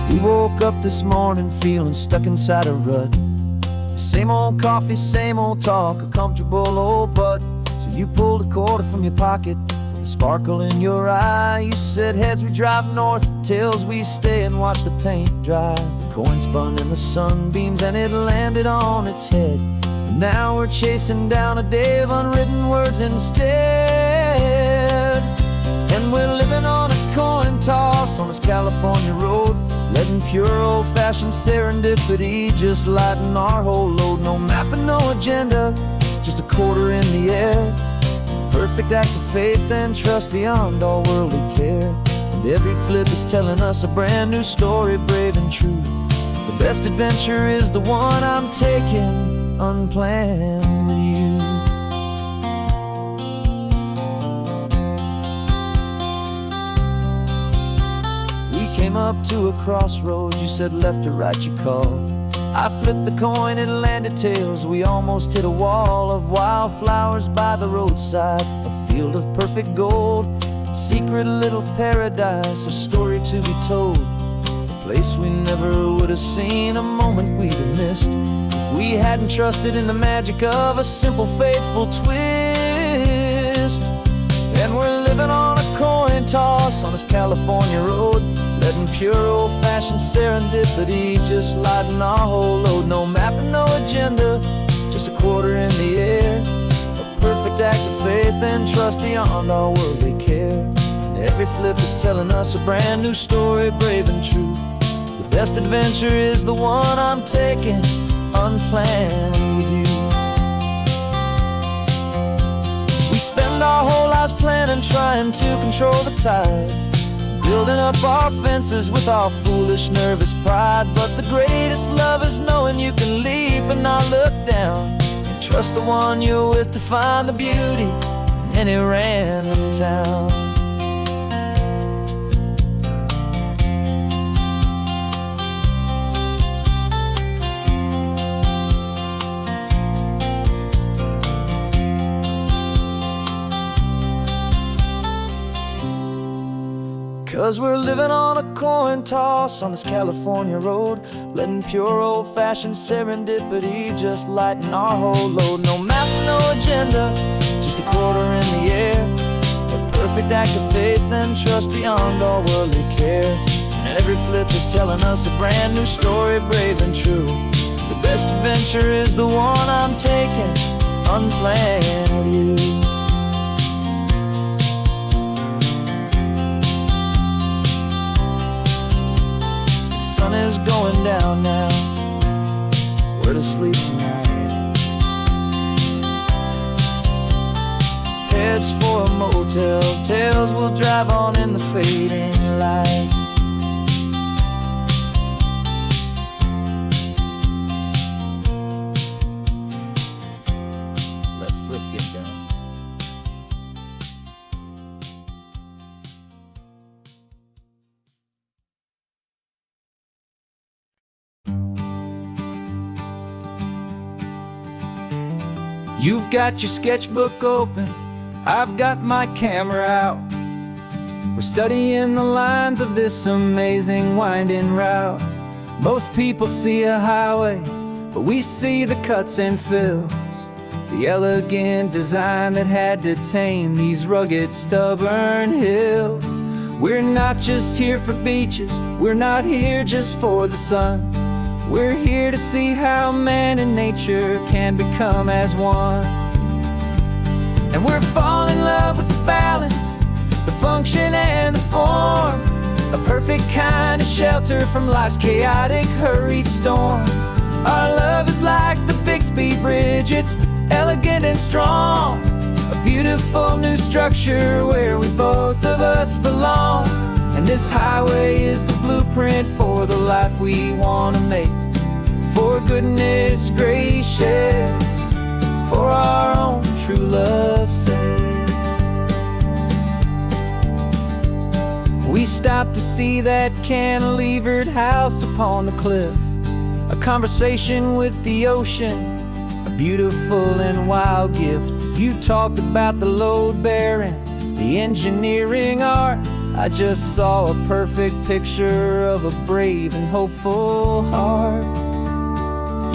We woke up this morning feeling stuck inside a rut. Same old coffee, same old talk, a comfortable old butt. So you pulled a quarter from your pocket with a sparkle in your eye. You said, heads we drive north, tails we stay and watch the paint dry. The coin spun in the sunbeams and it landed on its head. And now we're chasing down a day of unwritten words instead. And we're living on a coin toss on this California road, letting pure old-fashioned serendipity just lighten our whole load. No map and no agenda, just a quarter in the air. Perfect act of faith and trust beyond all worldly care. And every flip is telling us a brand new story, brave and true. The best adventure is the one I'm taking unplanned with you. Came up to a crossroads, you said left or right you called. I flipped the coin, it landed tails. We almost hit a wall of wildflowers by the roadside, a field of perfect gold, secret little paradise, a story to be told, a place we never would have seen, a moment we'd have missed if we hadn't trusted in the magic of a simple faithful twist. And we're living on a coin toss on this California road, letting pure old-fashioned serendipity just lighten our whole load. No map and no agenda, just a quarter in the air. A perfect act of faith and trust beyond our worldly care. And every flip is telling us a brand new story, brave and true. The best adventure is the one I'm taking unplanned with you. We spend our whole lives planning, trying to control the tide, building up our fences with our foolish, nervous pride. But the greatest love is knowing you can leap and not look down, and trust the one you're with to find the beauty in any random town. Cause we're living on a coin toss on this California road, letting pure old-fashioned serendipity just lighten our whole load. No map, no agenda, just a quarter in the air. A perfect act of faith and trust beyond all worldly care. And every flip is telling us a brand new story, brave and true. The best adventure is the one I'm taking unplanned with you. Sun is going down now, we're to sleep tonight. Heads for a motel, tails will drive on in the fading light. Let's flip get down. You've got your sketchbook open, I've got my camera out. We're studying the lines of this amazing winding route. Most people see a highway, but we see the cuts and fills, the elegant design that had to tame these rugged, stubborn hills. We're not just here for beaches, we're not here just for the sun. We're here to see how man and nature can become as one. And we're falling in love with the balance, the function and the form, a perfect kind of shelter from life's chaotic, hurried storm. Our love is like the Bixby Bridge, it's elegant and strong, a beautiful new structure where we both of us belong. And this highway is the blueprint for the life we want to make. For goodness gracious, for our own true love's sake. We stopped to see that cantilevered house upon the cliff, a conversation with the ocean, a beautiful and wild gift. You talked about the load bearing, the engineering art, I just saw a perfect picture of a brave and hopeful heart.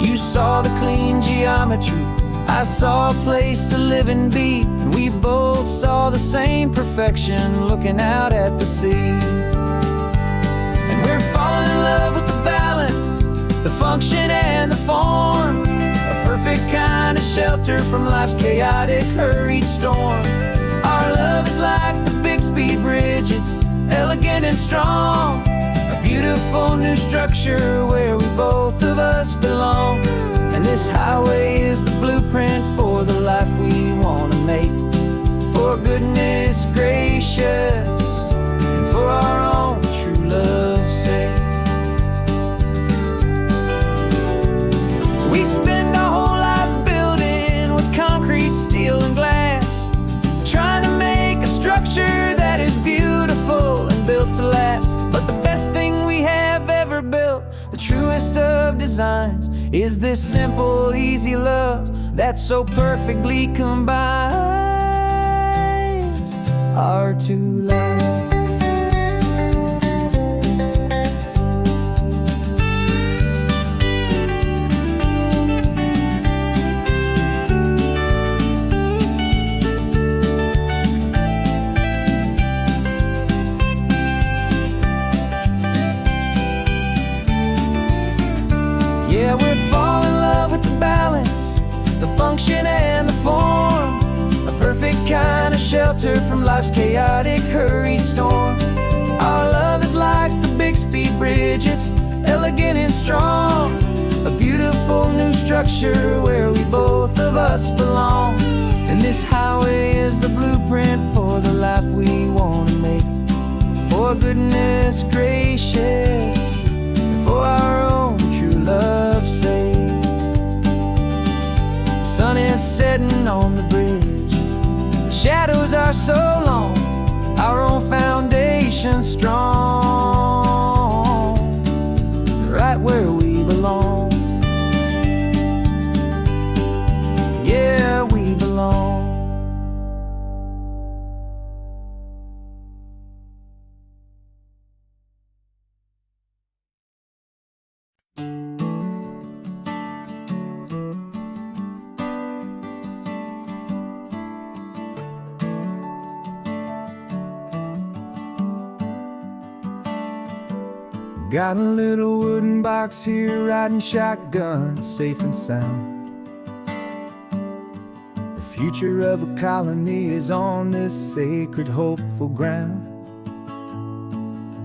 You saw the clean geometry, I saw a place to live and be, and we both saw the same perfection looking out at the sea. And we're falling in love with the balance, the function and the form, a perfect kind of shelter from life's chaotic, hurried storm. Our love is like the Bixby Bridge, it's elegant and strong, a beautiful new structure where we both of us belong. And this highway is the blueprint for the life we want to make, for goodness gracious and for our own true love's sake. We spend our whole lives building with concrete, steel and glass, trying to make a structure that is beautiful and built to last. But the best thing we have ever built, the truest of designs, is this simple, easy love that so perfectly combines our two lives. Yeah, we're falling in love with the balance, the function and the form, a perfect kind of shelter from life's chaotic, hurried storm. Our love is like the Bixby Bridge, it's elegant and strong, a beautiful new structure where we both of us belong. And this highway is the blueprint for the life we want to make, for goodness gracious and for our own true love's sake. The sun is setting on the bridge, the shadows are so long, our own foundation strong, right where we belong. Yeah, we belong. Got a little wooden box here, riding shotgun, safe and sound. The future of a colony is on this sacred, hopeful ground.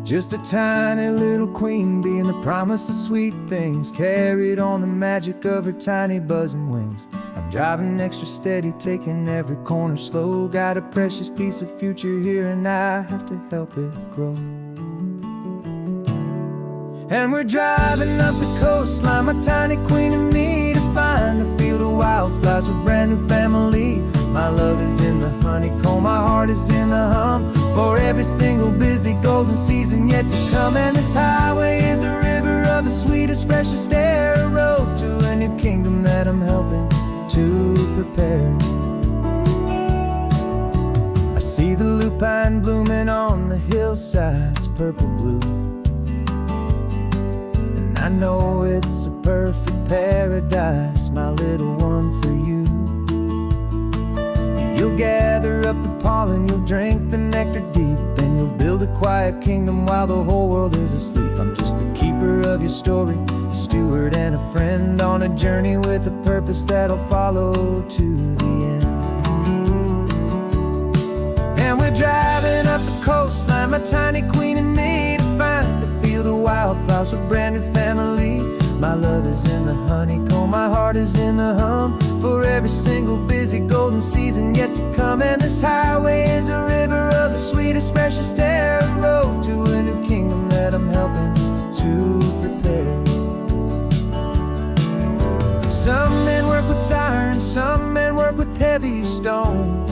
Just a tiny little queen bee, and the promise of sweet things carried on the magic of her tiny buzzing wings. I'm driving extra steady, taking every corner slow. Got a precious piece of future here, and I have to help it grow. And we're driving up the coastline, my tiny queen and me, to find a field of wildflowers with brand new family. My love is in the honeycomb, my heart is in the hum, for every single busy golden season yet to come. And this highway is a river of the sweetest, freshest air, a road to a new kingdom that I'm helping to prepare. I see the lupine blooming on the hillsides, purple blue, I know it's a perfect paradise, my little one, for you. You'll gather up the pollen, you'll drink the nectar deep, and you'll build a quiet kingdom while the whole world is asleep. I'm just the keeper of your story, a steward and a friend, on a journey with a purpose that'll follow to the end. And we're driving up the coastline, my tiny queen and me, to find a field of wildflowers with brand new family. My love is in the honeycomb, my heart is in the hum, for every single busy golden season yet to come. And this highway is a river of the sweetest, freshest air, a road to a new kingdom that I'm helping to prepare. Some men work with iron, some men work with heavy stone.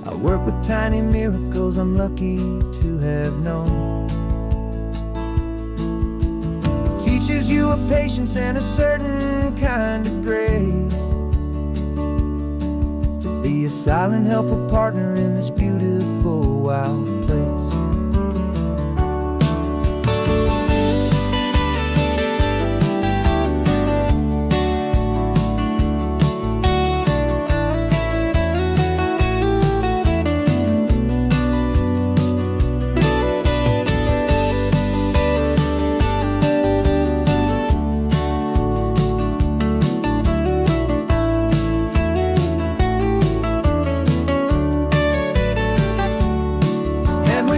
I work with tiny miracles I'm lucky to have known. It teaches you a patience and a certain kind of grace, to be be a silent, helpful partner in this beautiful, wild place.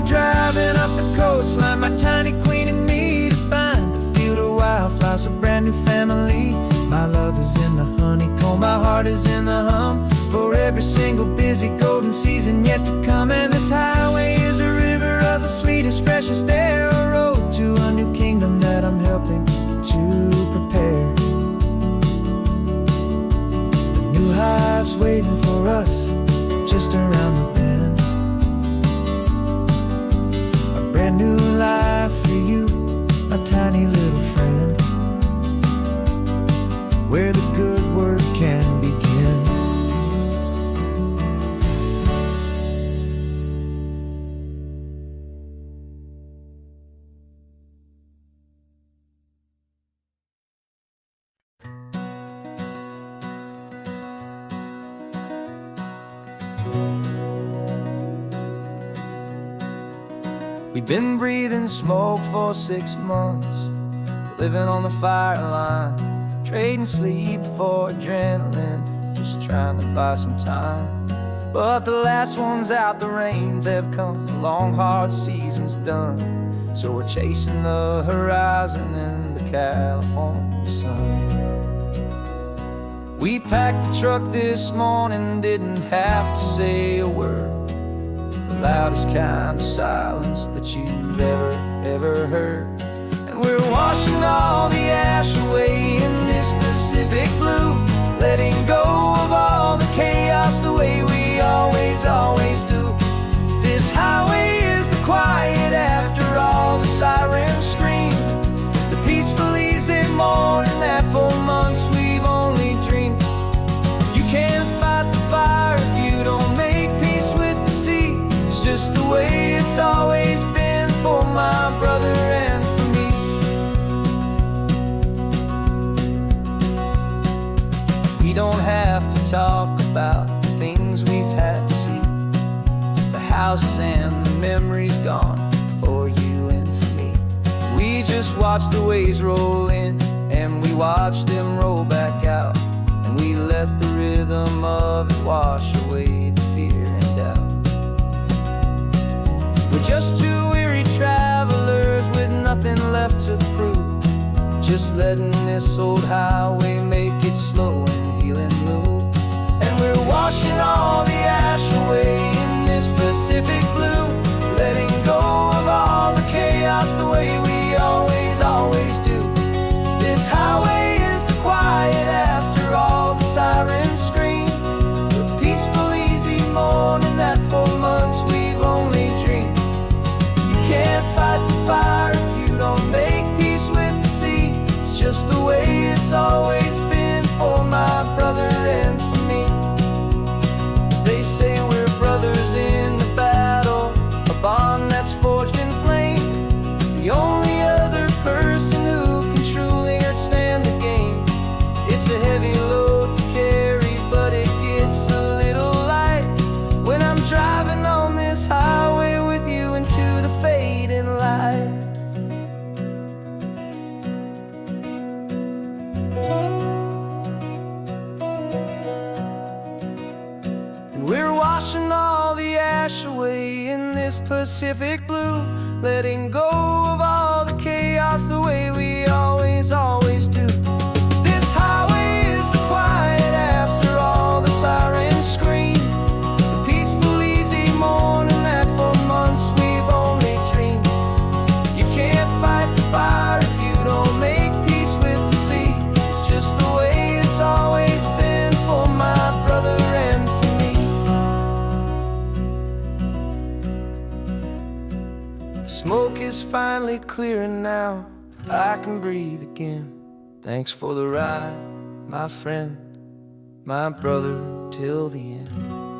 Driving up the coastline, my tiny queen and me, to find a field of wildflowers, a brand new family. My love is in the honeycomb, my heart is in the hum, for every single busy golden season yet to come. And this highway is a river of the sweetest, freshest air, a road to a new kingdom that I'm helping to prepare. A new hive's waiting for us just around the bend. Brand new life for you, my tiny little friend, where the good work can begin. We've been breathing smoke for 6 months, living on the fire line, trading sleep for adrenaline, just trying to buy some time. But the last one's out, the rains have come, the long hard season's done, so we're chasing the horizon in the California sun. We packed the truck this morning, didn't have to say a word, the loudest kind of silence that you've ever heard. And we're washing all the ash away in this Pacific blue, letting go of all the chaos the way we always do. This highway is the quiet after all the sirens scream, the peaceful easy morning that for months we've only dreamed. You can't fight the fire if you don't make peace with the sea. It's just the way it's always been for my brother and for me. We don't have to talk about the things we've had to see, the houses and the memories gone for you and for me. We just watch the waves roll in, and we watch them roll back out, and we let the rhythm of it wash away the fear and doubt. We're just two weary travelers with nothing left to prove, just letting this old highway make it slow and healing move. And we're washing all the ash away in this Pacific blue, letting go of all the chaos the way we always do. This highway is the quiet after all the sirens scream, the peaceful easy morning that for months we've only dreamed. You can't fight the fire if you don't make peace with the sea. It's just the way it's always been for my brother and for me. They say we're brothers in the battle, a bond that's forged in flame. The only other person who can truly understand the game. It's a heavy load to carry, but it gets a little light when I'm driving on this highway with you into the fading light. And we're washing all the ash away in this Pacific blue, letting go of all the chaos the way we always do. This highway is the quiet after all the sirens scream, the peaceful easy morning that for months we've only dreamed. You can't fight the fire if you don't make peace with the sea. It's just the way it's always been for my brother and for me. The smoke is finally clearing now, I can breathe again. Thanks for the ride, my friend, my brother, till the end.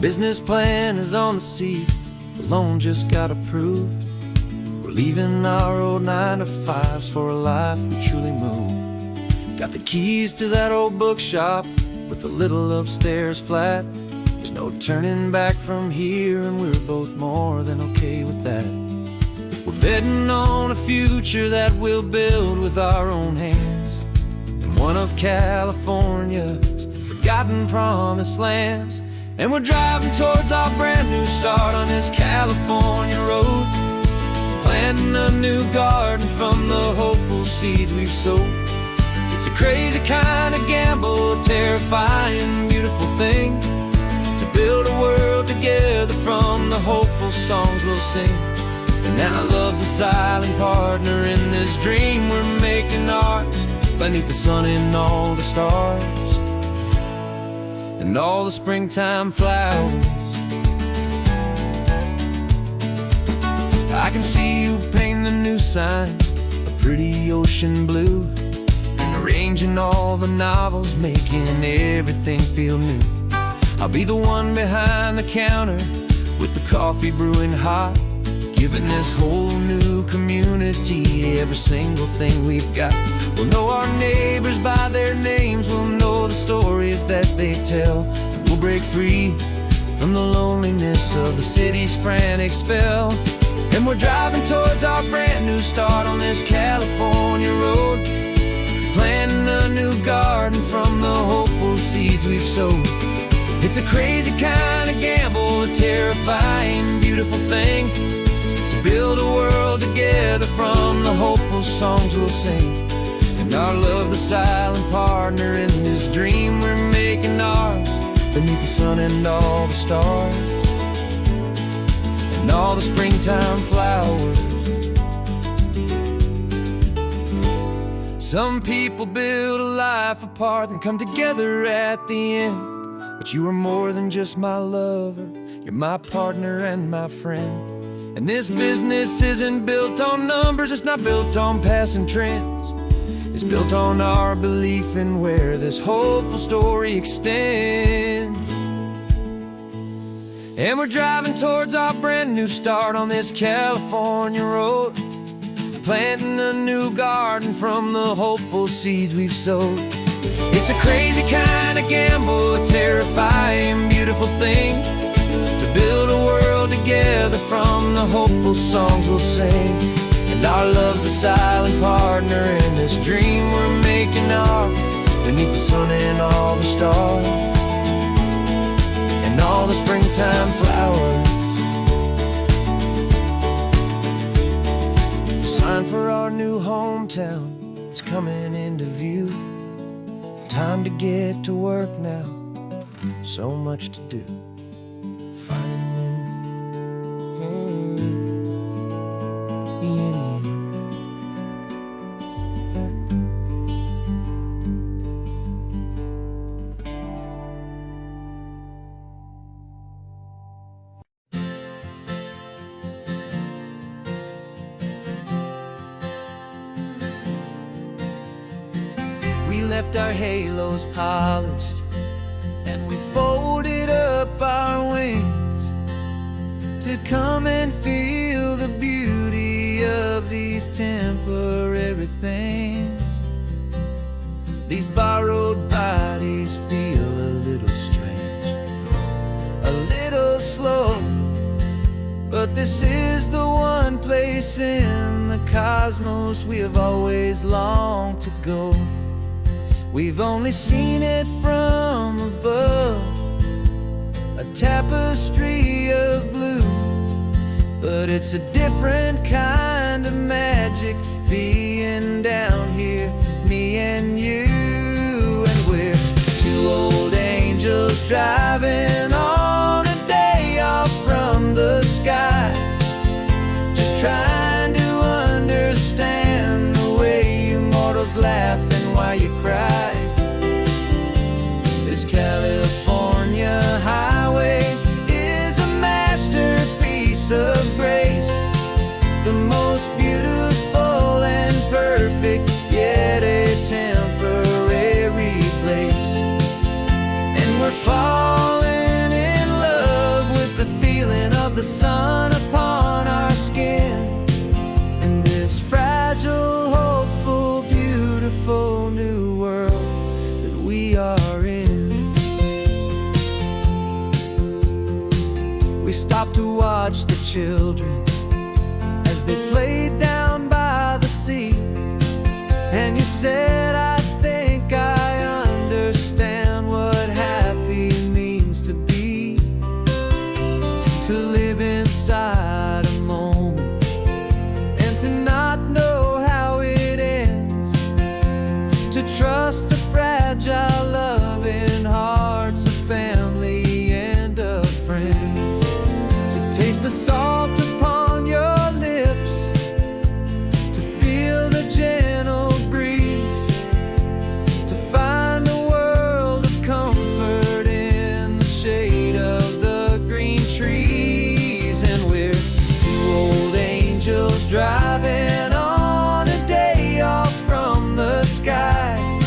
business plan is on the seat, the loan just got approved. We're leaving our old 9-to-5s for a life we truly moved. Got the keys to that old bookshop with the little upstairs flat. There's no turning back from here, and we're both more than okay with that. We're betting on a future that we'll build with our own hands in one of California's forgotten promised lands. And we're driving towards our brand new start on this California road, planting a new garden from the hopeful seeds we've sowed. It's a crazy kind of gamble, a terrifying, beautiful thing, to build a world together from the hopeful songs we'll sing. And now love's a silent partner in this dream we're making ours, beneath the sun and all the stars and all the springtime flowers. I can see you painting the new sign a pretty ocean blue, and arranging all the novels, making everything feel new. I'll be the one behind the counter with the coffee brewing hot, giving this whole new community every single thing we've got. We'll know our neighbors by their names, we'll know the stories that they tell, and we'll break free from the loneliness of the city's frantic spell. And we're driving towards our brand new start on this California road, planting a new garden from the hopeful seeds we've sowed. It's a crazy kind of gamble, a terrifying, beautiful thing, to build a world together from the hopeful songs we'll sing. And our love, the silent partner in this dream we're making ours, beneath the sun and all the stars and all the springtime flowers. Some people build a life apart and come together at the end, but you are more than just my lover, you're my partner and my friend. And this business isn't built on numbers, it's not built on passing trends. It's built on our belief in where this hopeful story extends. And we're driving towards our brand new start on this California road, planting a new garden from the hopeful seeds we've sowed. It's a crazy kind of gamble, a terrifying, beautiful thing, to build a world together from the hopeful songs we'll sing. And our love's a silent partner in this dream we're making ours, beneath the sun and all the stars and all the springtime flowers. The sign for our new hometown is coming into view. Time to get to work now, so much to do. We left our halos polished, and we folded up our wings to come and feel the beauty of these temporary things. These borrowed bodies feel a little strange, a little slow, but this is the one place in the cosmos we have always longed to go. We've only seen it from above, a tapestry of blue, but it's a different kind of magic being down here, me and you. And we're two old angels driving on a day off from the sky, just trying to understand the way you mortals laugh and why you cry. This California highway is a masterpiece of grace, the most beautiful and perfect, yet a temporary place. And we're falling in love just driving on a day off from the sky,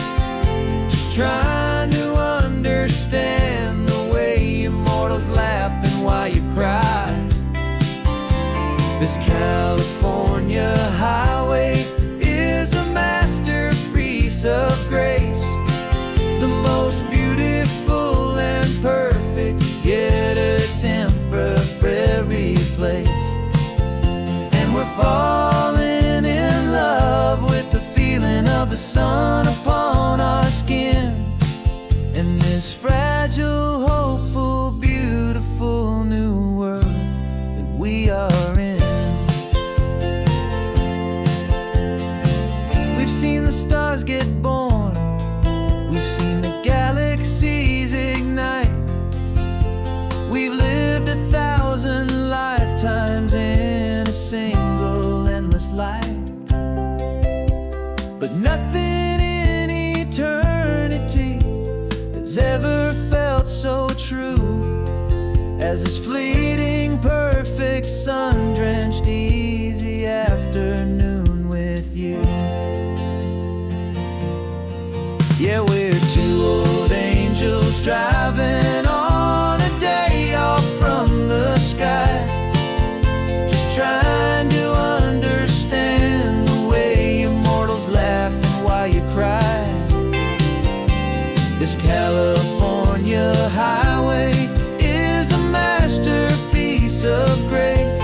just trying to understand the way immortals laugh and why you cry. This California highway is a masterpiece of grace, the most beautiful and perfect, yet a temporary place. And we're falling in love with the feeling of the sun upon our skin, in this fragile, hopeful, beautiful new world that we are in. We've seen the stars get born, we've seen the galaxies ignite, we've lived 1,000 lifetimes in a single endless life. But nothing in eternity has ever felt so true as this fleeting, perfect, sun-drenched, easy afternoon with you. Yeah, we're two old angels driving on a day off from the sky, just trying to understand the way immortals laugh and why you cry. This California highway is a masterpiece of grace,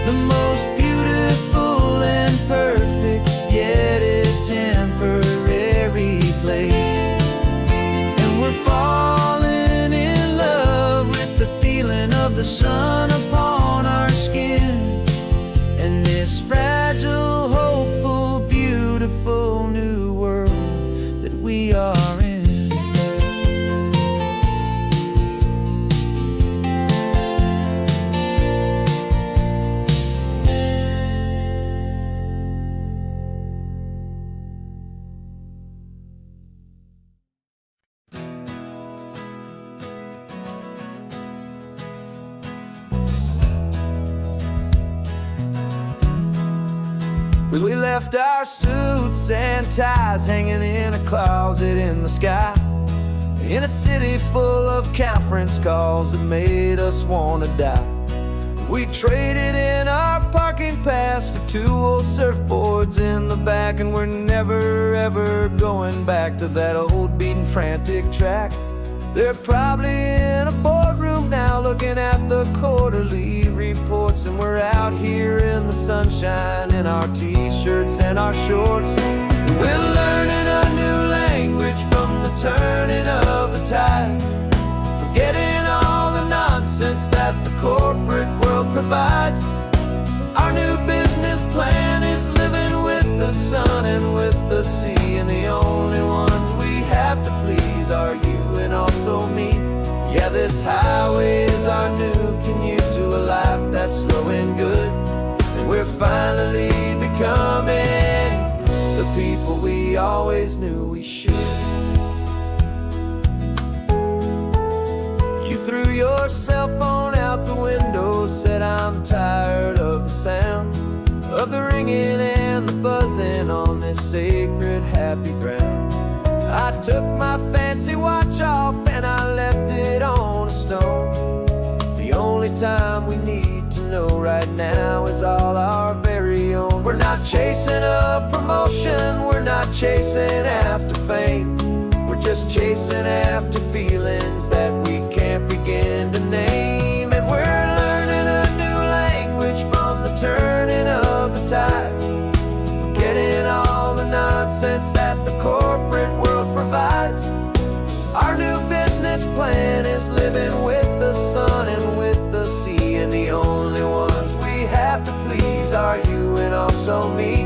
the most beautiful and perfect, yet a temporary place. And we're falling in love with the feeling of the sun upon our skin, and this fragile, hopeful, beautiful new world that we are in. We left our suits and ties hanging in a closet in the sky, in a city full of conference calls that made us want to die. We traded in our parking pass for 2 old surfboards in the back, and we're never ever going back to that old beaten frantic track. They're probably in a boardroom now looking at the quarterly reports, and we're out here in the sunshine in our t-shirts and our shorts. We're learning a new language from the turning of the tides, forgetting all the nonsense that the corporate world provides. Our new business plan is living with the sun and with the sea, and the only ones we have to please are you and also me. Yeah, this highway is our new commute to a life that's slow and good, and we're finally becoming the people we always knew we should. You threw your cell phone out the window, said I'm tired of the sound of the ringing and the buzzing on this sacred happy ground. I took my fancy watch off and I left it on a stone. The only time we need to know right now is all our very own. We're not chasing a promotion, we're not chasing after fame, we're just chasing after feelings that we can't begin to name. And we're learning a new language from the turning of the tides, forgetting all the nonsense that the corporate world provides. Our new business plan is living with the sun and with the sea, and the only ones we have to please are you and also me.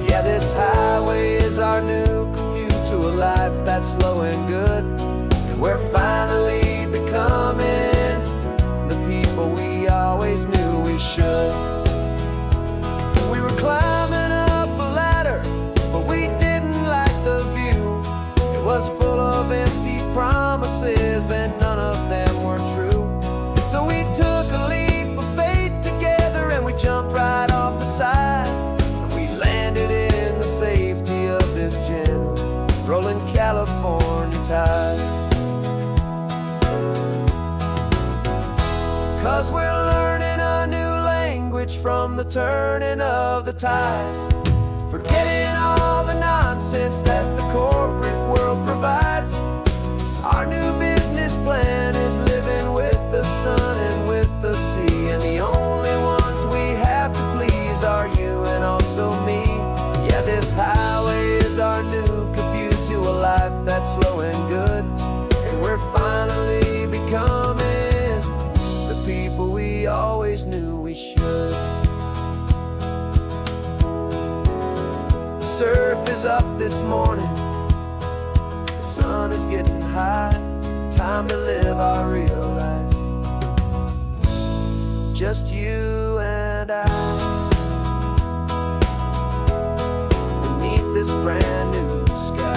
Yeah, this highway is our new commute to a life that's slow and good, and we're finally becoming the people we always knew we should. We were climbing up a ladder, but we didn't like the view. It was full of empty promises and none of them were true. So we took a leap of faith together and we jumped right off the side. 'cause we're learning a new language from the turning of the tides, forgetting all the nonsense that the corporate world provides. Our new business plan is living with the sun and with the sea, and the only ones we have to please are you and also me. Yeah, this highway is our new commute to a life that's slow and good, and we're finally becoming the people we always knew we should. The surf is up this morning, the sun is getting high, time to live our real life, just you and I, beneath this brand new sky.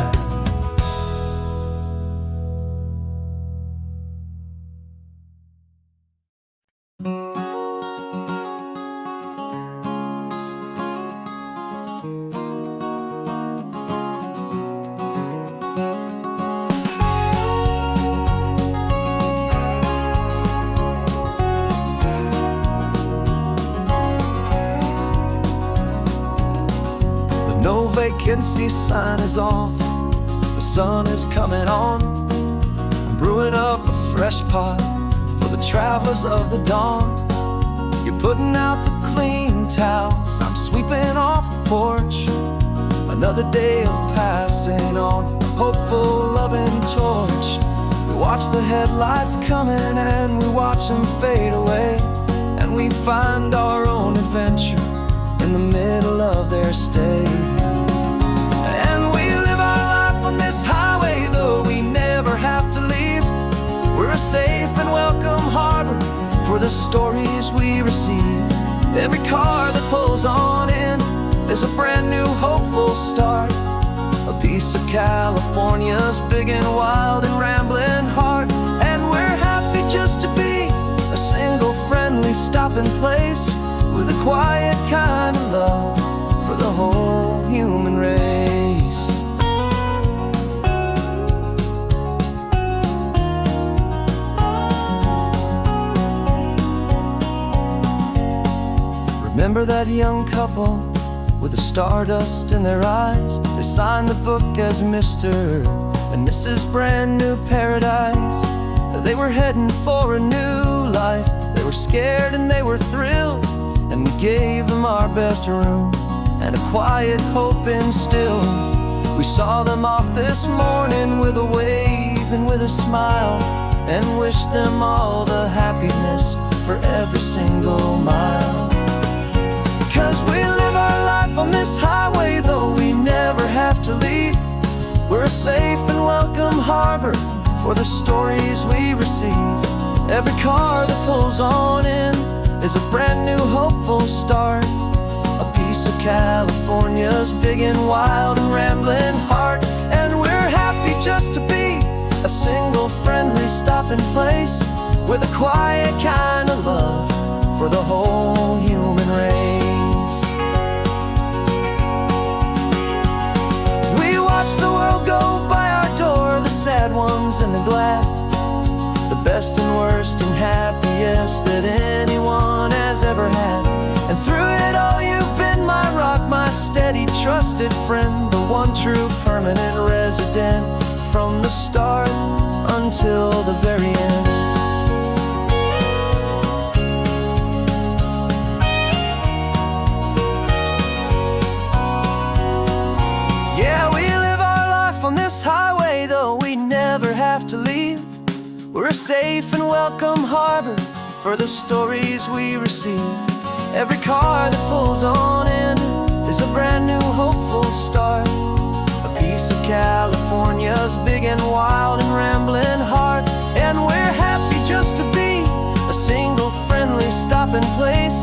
No vacancy sign is off, the sun is coming on. I'm brewing up a fresh pot for the travelers of the dawn. You're putting out the clean towels, I'm sweeping off the porch. Another day of passing on a hopeful, loving torch. We watch the headlights coming and we watch them fade away, and we find our own adventure in the middle of their stay. And we live our life on this highway, though we never have to leave. We're a safe and welcome harbor for the stories we receive. Every car that pulls on in is a brand new hopeful start, a piece of California's big and wild and rambling heart. And we're happy just to be a single friendly stopping place, with a quiet kind of love for the whole human race. Remember that young couple with the stardust in their eyes? They signed the book as Mr. and Mrs. Brand New Paradise. They were heading for a new life. They were scared and they were thrilled, and we gave them our best room and a quiet hope instilled. We saw them off this morning with a wave and with a smile, and wished them all the happiness for every single mile. 'Cause we live our life on this highway, though we never have to leave. We're a safe and welcome harbor for the stories we receive. Every car that pulls on in is a brand new hopeful start, a piece of California's big and wild and rambling heart. And we're happy just to be a single friendly stopping place, with a quiet kind of love for the whole human race. We watch the world go by our door, the sad ones and the glad, the best and worst and happiest that anyone has ever had. And through it all you've been my rock, my steady trusted friend, the one true permanent resident, from the start until the very end. Yeah, we live our life on this highway, though we never have to leave. We're a safe and welcome harbor for the stories we receive. Every car that pulls on in is a brand new hopeful start, a piece of California's big and wild and rambling heart. And we're happy just to be a single friendly stopping place,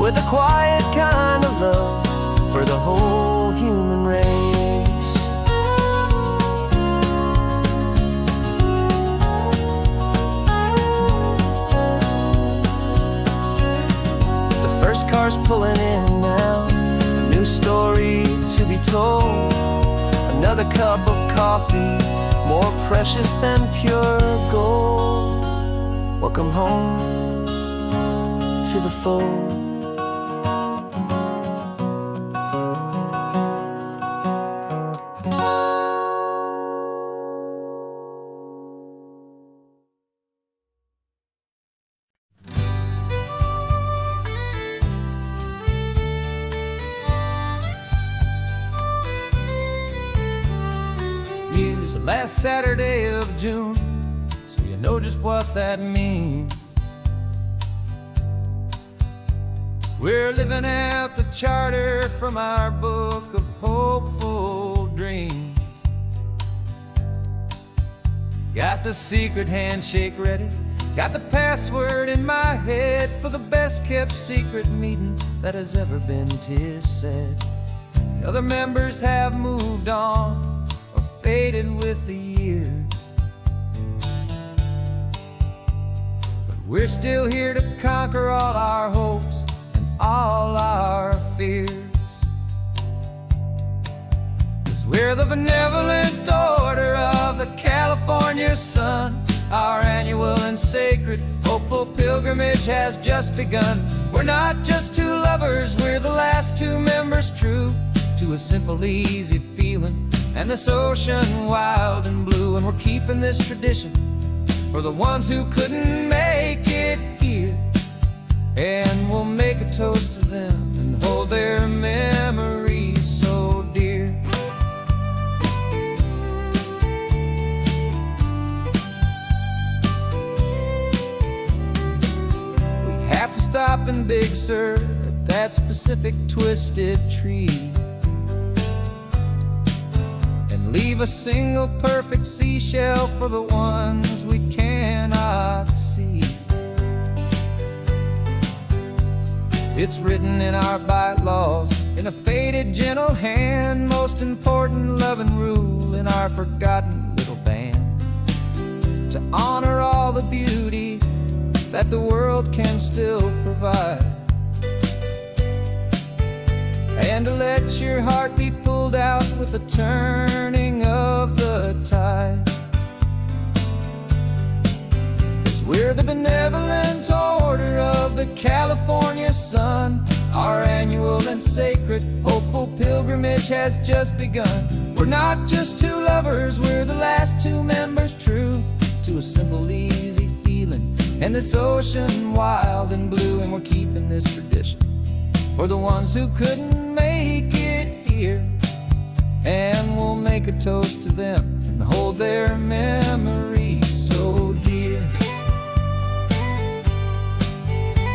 with a quiet kind of love for the whole human race. First car's pulling in now, a new story to be told. Another cup of coffee, more precious than pure gold. Welcome home, to the fold. Use the last Saturday of June, so you know just what that means. We're living out the charter from our book of hopeful dreams. Got the secret handshake ready, got the password in my head for the best kept secret meeting that has ever been, 'tis said. The other members have moved on or faded with the years, but we're still here to conquer all our hopes and all our fears. 'Cause we're the benevolent order of the California sun. Our annual and sacred hopeful pilgrimage has just begun. We're not just two lovers, we're the last two members true to a simple, easy feeling and this ocean wild and blue. And we're keeping this tradition for the ones who couldn't make it here, and we'll make a toast to them and hold their memories so dear. We have to stop in Big Sur at that specific twisted tree and leave a single perfect seashell for the ones we cannot see. It's written in our bylaws in a faded gentle hand, most important loving rule in our forgotten little band, to honor all the beauty that the world can still provide, and to let your heart be pulled out with the turning of the tide. 'Cause we're the benevolent order of the California sun. Our annual and sacred hopeful pilgrimage has just begun. We're not just two lovers, we're the last two members true to a simple, easy feeling and this ocean wild and blue. And we're keeping this tradition for the ones who couldn't make it here, and we'll make a toast to them and hold their memories so dear.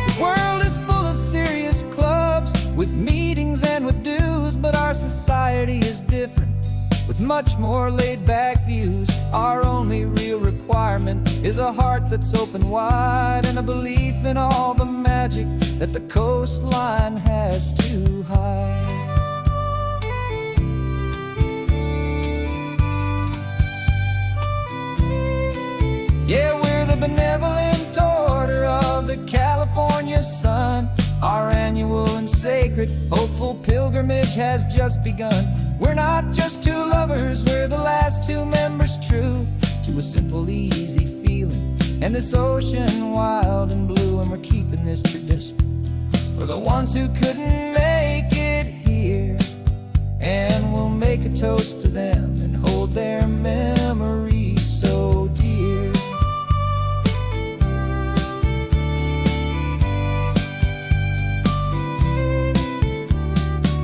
The world is full of serious clubs with meetings and with dues, but our society is different with much more laid-back views. Our only real requirement is a heart that's open wide and a belief in all the magic that the coastline has to hide. Yeah, we're the benevolent order of the California sun. Our annual and sacred hopeful pilgrimage has just begun. We're not just two lovers, we're the last two members true to a simple, easy feeling and this ocean wild and blue. And we're keeping this tradition for the ones who couldn't make it here, and we'll make a toast to them and hold their memories so dear.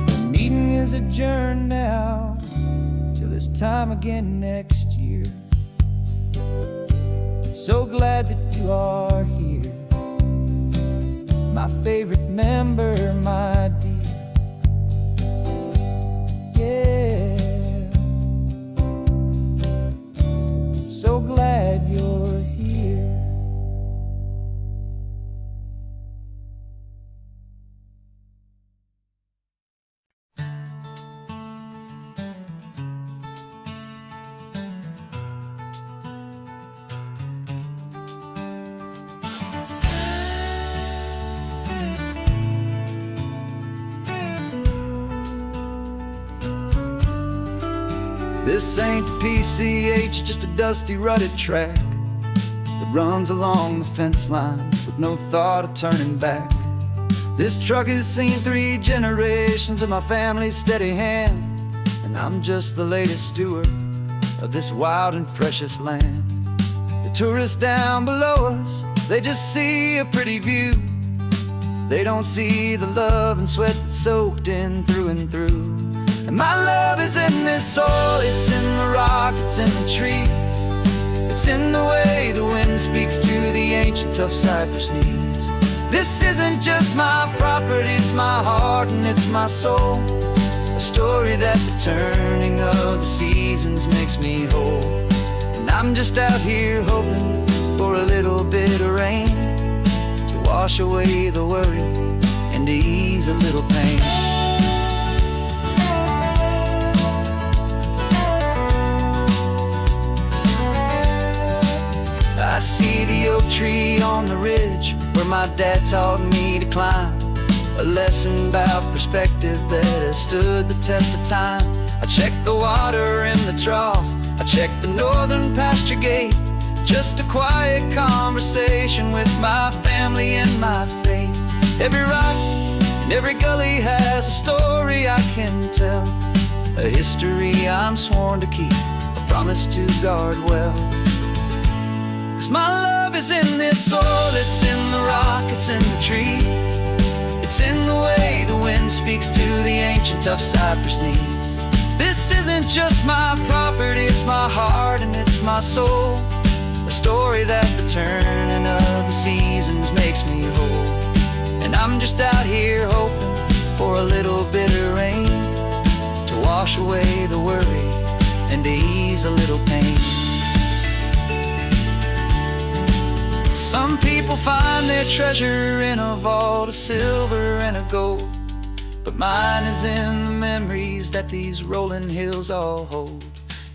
The meeting is adjourned now till this time again next year. So glad that you are here, my favorite member, my dear. Yeah, so glad you're here. This ain't the PCH, just a dusty, rutted track that runs along the fence line with no thought of turning back. This truck has seen 3 generations of my family's steady hand, and I'm just the latest steward of this wild and precious land. The tourists down below us, they just see a pretty view. They don't see the love and sweat that's soaked in through and through. And my love is in this soil, it's in the rock, it's in the trees. It's in the way the wind speaks to the ancient tough cypress knees. This isn't just my property, it's my heart and it's my soul. A story that the turning of the seasons makes me whole. And I'm just out here hoping for a little bit of rain to wash away the worry and to ease a little pain. I see the oak tree on the ridge where my dad taught me to climb. A lesson about perspective that has stood the test of time. I check the water in the trough, I check the northern pasture gate. Just a quiet conversation with my family and my faith. Every rock and every gully has a story I can tell. A history I'm sworn to keep, a promise to guard well. 'Cause my love is in this soil, it's in the rock, it's in the trees. It's in the way the wind speaks to the ancient tough cypress knees. This isn't just my property, it's my heart and it's my soul. A story that the turning of the seasons makes me whole. And I'm just out here hoping for a little bit of rain to wash away the worry and to ease a little pain. Some people find their treasure in a vault of silver and of gold, but mine is in the memories that these rolling hills all hold.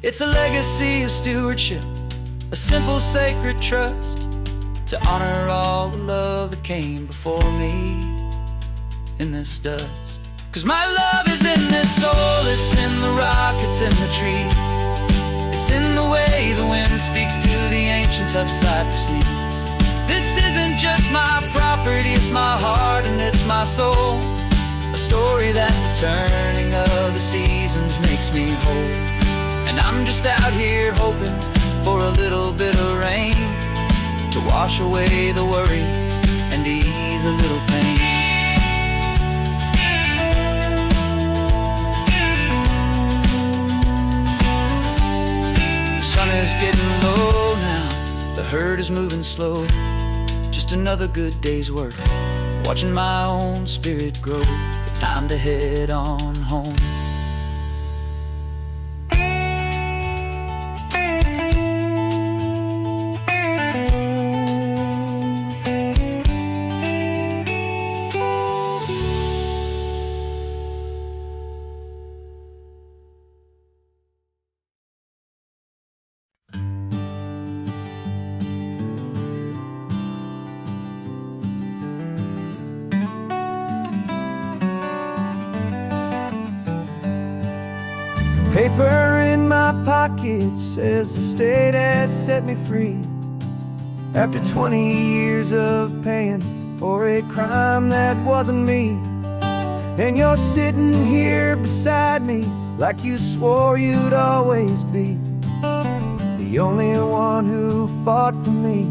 It's a legacy of stewardship, a simple sacred trust, to honor all the love that came before me in this dust. 'Cause my love is in this soul, it's in the rock, it's in the trees. It's in the way the wind speaks to the ancient tough cypress knees. This isn't just my property, it's my heart and it's my soul. A story that the turning of the seasons makes me whole. And I'm just out here hoping for a little bit of rain to wash away the worry and ease a little pain. The sun is getting low now, the herd is moving slow. Just another good day's work, watching my own spirit grow. Time to head on home. Paper in my pocket says the state has set me free after 20 years of paying for a crime that wasn't me. And you're sitting here beside me like you swore you'd always be the only one who fought for me,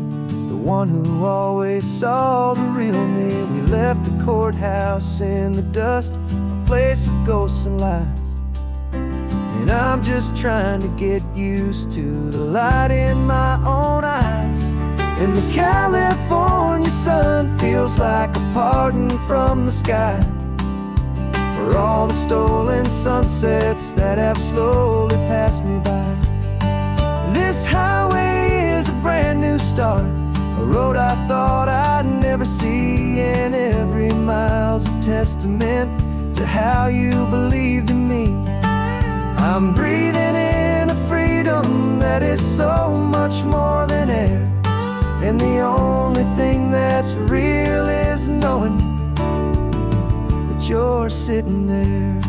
the one who always saw the real me. We left the courthouse in the dust, a place of ghosts and lies. And I'm just trying to get used to the light in my own eyes. And the California sun feels like a pardon from the sky for all the stolen sunsets that have slowly passed me by. This highway is a brand new start, a road I thought I'd never see. And every mile's a testament to how you believed in me. I'm breathing in a freedom that is so much more than air. And the only thing that's real is knowing that you're sitting there.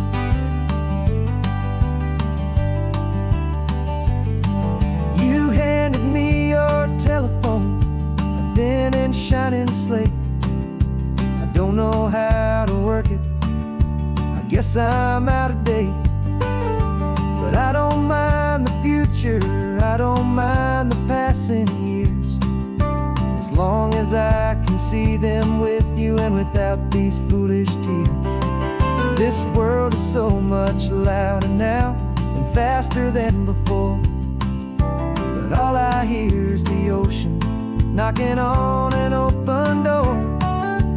You handed me your telephone, a thin and shining slate. I don't know how Guess I'm out of date, but I don't mind the future, I don't mind the passing years, as long as I can see them with you and without these foolish tears. This world is so much louder now and faster than before, but all I hear is the ocean knocking on an open door.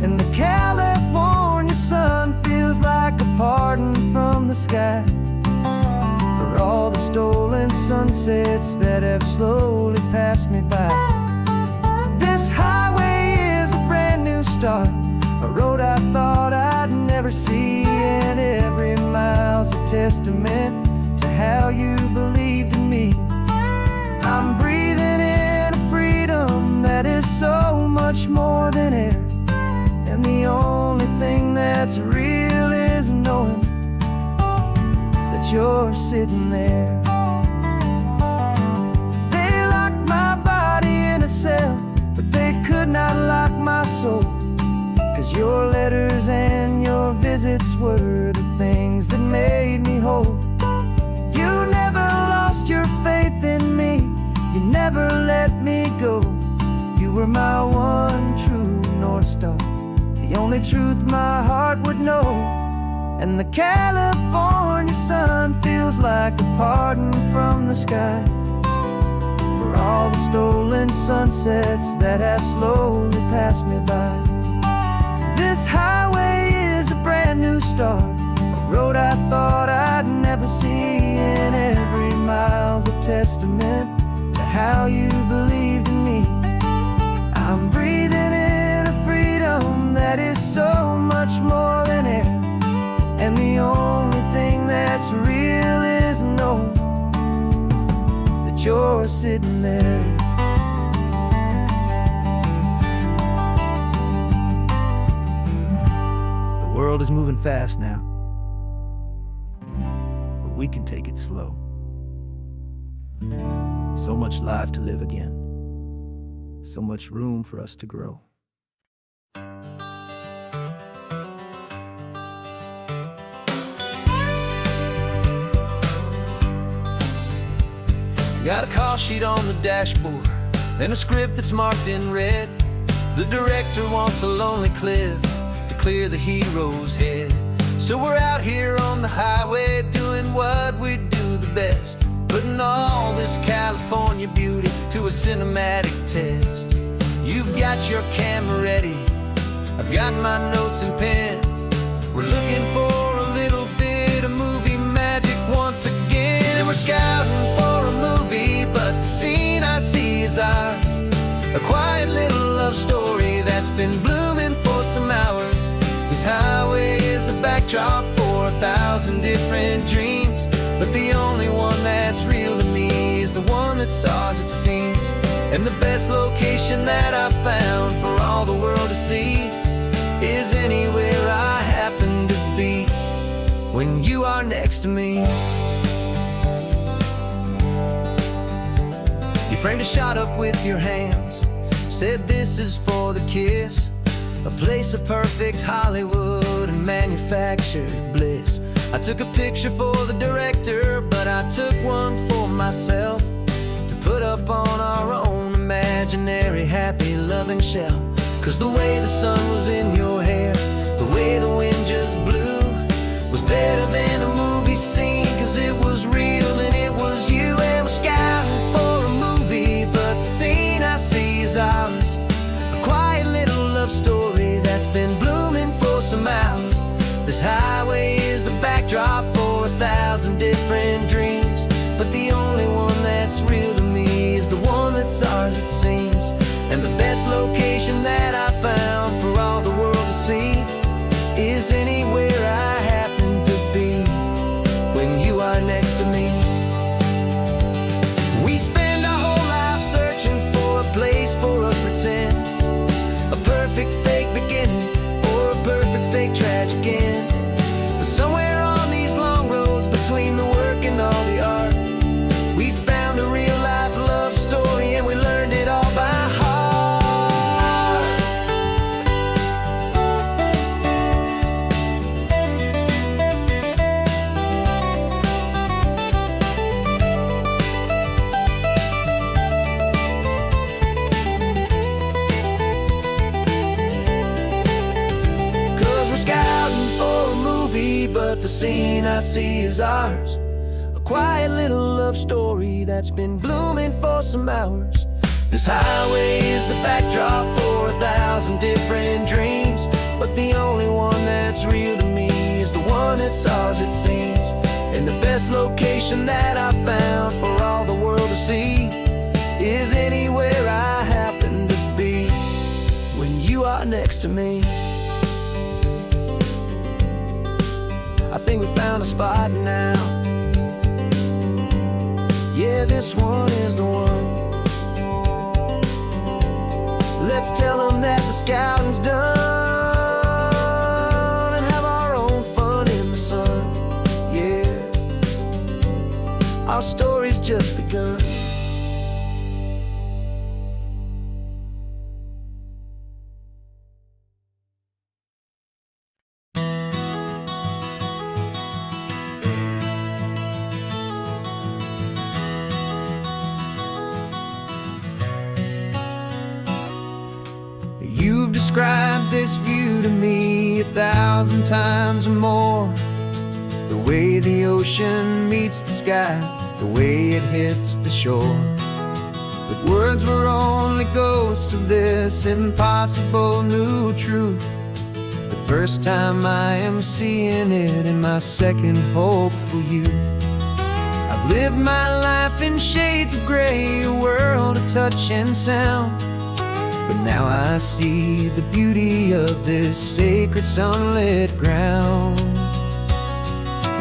And the California sun feels like a pardon from the sky for all the stolen sunsets that have slowly passed me by. This highway is a brand new start, a road I thought I'd never see, and every mile's a testament to how you believed in me. I'm breathing in a freedom that is so much more than air, and the only thing that's real is knowing that you're sitting there. They locked my body in a cell, but they could not lock my soul, 'cause your letters and your visits were the things that made me whole. You never lost your faith in me, you never let me go. You were my one true North Star, the only truth my heart would know. And the California sun feels like a pardon from the sky for all the stolen sunsets that have slowly passed me by. This highway is a brand new start, a road I thought I'd never see, and every mile's a testament to how you believed in me. I'm breathing in a freedom that is so much more than air, and the only thing that's real is knowing that you're sitting there. The world is moving fast now, but we can take it slow. So much life to live again, so much room for us to grow. Got a call sheet on the dashboard and a script that's marked in red. The director wants a lonely cliff to clear the hero's head. So we're out here on the highway doing what we do the best, putting all this California beauty to a cinematic test. You've got your camera ready, I've got my notes and pen. We're looking for a little bit of movie magic once again. And we're scouting for a movie, but the scene I see is ours. A quiet little love story that's been blooming for some hours. This highway is the backdrop for 1,000 different dreams, but the only one that's real to me is the one that's ours, it seems. And the best location that I've found for all the world to see is anywhere I happen to be when you are next to me. You framed a shot up with your hands, said this is for the kiss, a place of perfect Hollywood and manufactured bliss. I took a picture for the director, but I took one for myself to put up on our own imaginary happy loving shelf. 'Cause the way the sun was in your hair, the way the wind just blew, was better than a movie scene, 'cause it was real and it was you. And we're scouting for a movie, but the scene I see is ours. A quiet little love story that's been blooming for some hours. This highway is the backdrop for 1,000 different dreams, but the only one that's real to me is the one that's ours, it seems. And the best location that I found for all the world to see is anywhere I happen to be when you are next to me. We spend our whole life searching for a place for a pretend, a perfect fake beginning or a perfect fake tragic end. But somewhere on these long roads between the work scene I see is ours, a quiet little love story that's been blooming for some hours. This highway is the backdrop for 1,000 different dreams, but the only one that's real to me is the one that's ours, it seems. And the best location that I found for all the world to see is anywhere I happen to be when you are next to me. I think we found a spot now. Yeah, this one is the one. Let's tell them that the scouting's done and have our own fun in the sun. Yeah, our story's just begun. You've described this view to me 1,000 times or more. The way the ocean meets the sky, the way it hits the shore. But words were only ghosts of this impossible new truth. The first time I am seeing it in my second hopeful youth. I've lived my life in shades of gray, a world of touch and sound. But now I see the beauty of this sacred sunlit ground.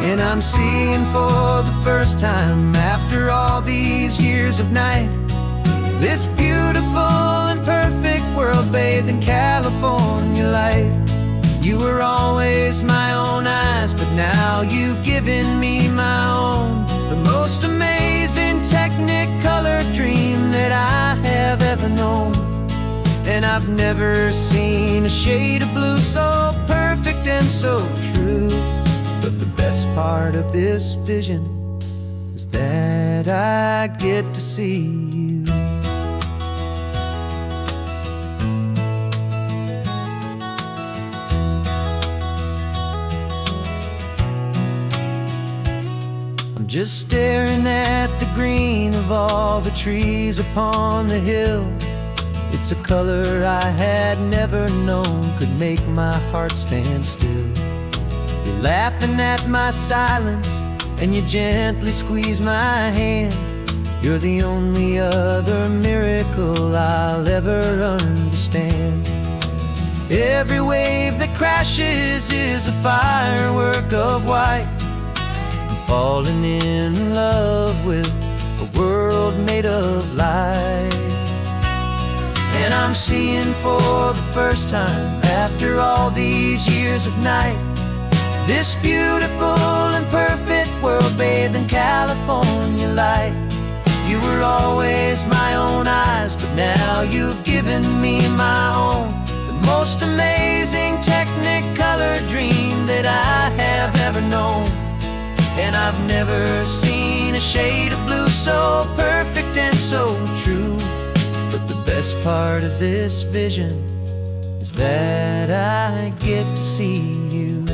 And I'm seeing for the first time, after all these years of night, this beautiful and perfect world bathed in California light. You were always my own eyes, but now you've given me my own. The most amazing technicolor dream that I have ever known. And I've never seen a shade of blue so perfect and so true. But the best part of this vision is that I get to see you. I'm just staring at the green of all the trees upon the hill. It's a color I had never known could make my heart stand still. You're laughing at my silence, and you gently squeeze my hand. You're the only other miracle I'll ever understand. Every wave that crashes is a firework of white. I'm falling in love with a world made of light. And I'm seeing for the first time, after all these years of night, this beautiful and perfect world bathed in California light. You were always my own eyes, but now you've given me my own. The most amazing technicolor dream that I have ever known. And I've never seen a shade of blue so perfect and so true. But the best part of this vision is that I get to see you.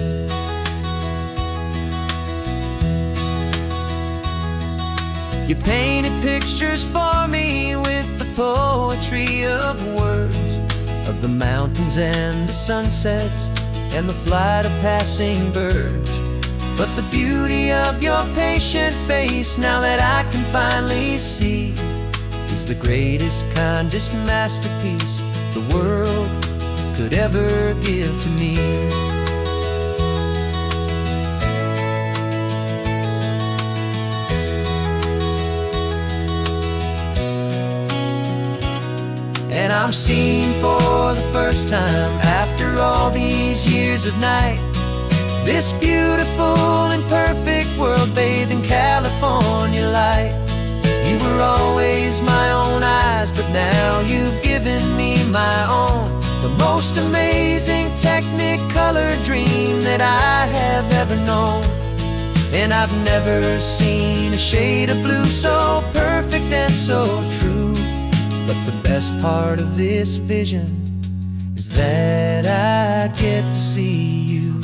You painted pictures for me with the poetry of words, of the mountains and the sunsets and the flight of passing birds. But the beauty of your patient face, now that I can finally see, is the greatest, kindest masterpiece the world could ever give to me. And I'm seeing for the first time, after all these years of night, this beautiful and perfect world bathed in California light. You were always my own eyes, but now you've given me my own. The most amazing technicolor dream that I have ever known. And I've never seen a shade of blue so perfect and so true. But the best part of this vision is that I get to see you.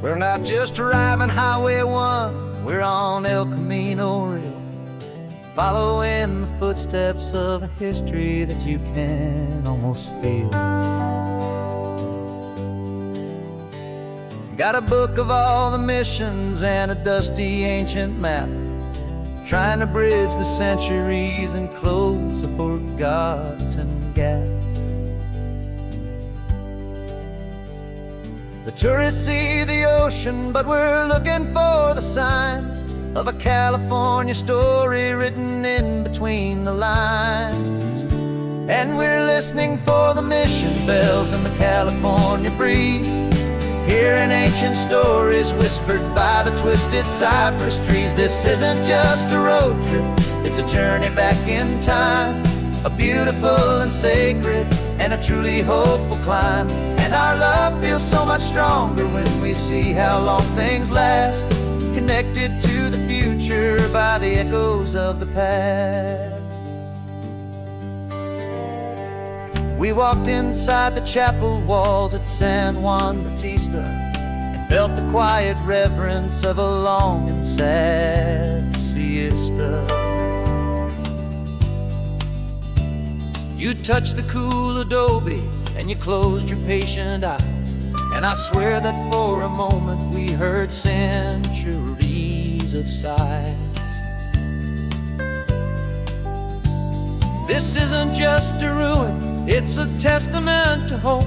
We're not just driving Highway 1, we're on El Camino Real, following the footsteps of a history that you can almost feel. Got a book of all the missions and a dusty ancient map, trying to bridge the centuries and close a forgotten gap. The tourists see the ocean, but we're looking for the signs of a California story written in between the lines. And we're listening for the mission bells and the California breeze, hearing ancient stories whispered by the twisted cypress trees. This isn't just a road trip, it's a journey back in time, a beautiful and sacred and a truly hopeful climb. And our love feels so much stronger when we see how long things last, connected to the future by the echoes of the past. We walked inside the chapel walls at San Juan Bautista and felt the quiet reverence of a long and sad siesta. You touched the cool adobe and you closed your patient eyes, and I swear that for a moment we heard centuries of sighs. This isn't just a ruin, it's a testament to hope,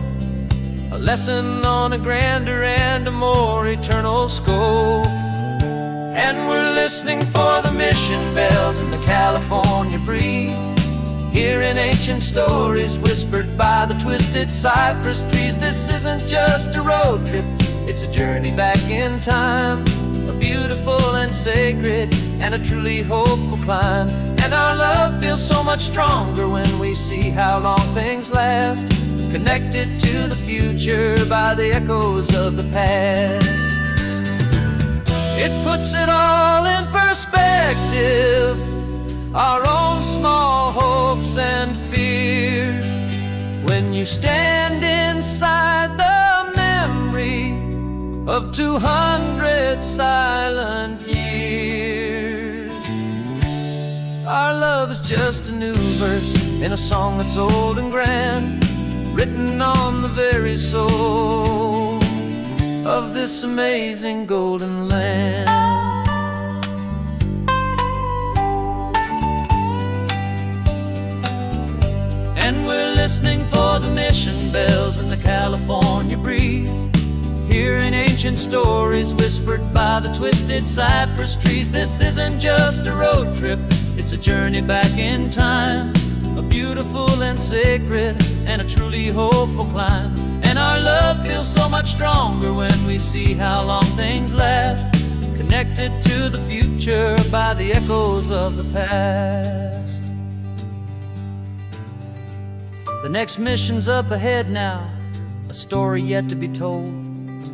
a lesson on a grander and a more eternal scope. And we're listening for the mission bells in the California breeze, hearing ancient stories whispered by the twisted cypress trees. This isn't just a road trip, it's a journey back in time, a beautiful and sacred and a truly hopeful climb. And our love feels so much stronger when we see how long things last, connected to the future by the echoes of the past. It puts it all in perspective, our own small hopes and fears, when you stand inside the memory of 200 silent years. Our love is just a new verse in a song that's old and grand, written on the very soul of this amazing golden land. And we're listening for the mission bells in the California breeze, hearing ancient stories whispered by the twisted cypress trees. This isn't just a road trip, it's a journey back in time, a beautiful and sacred and a truly hopeful climb. And our love feels so much stronger when we see how long things last, connected to the future by the echoes of the past. The next mission's up ahead now, a story yet to be told,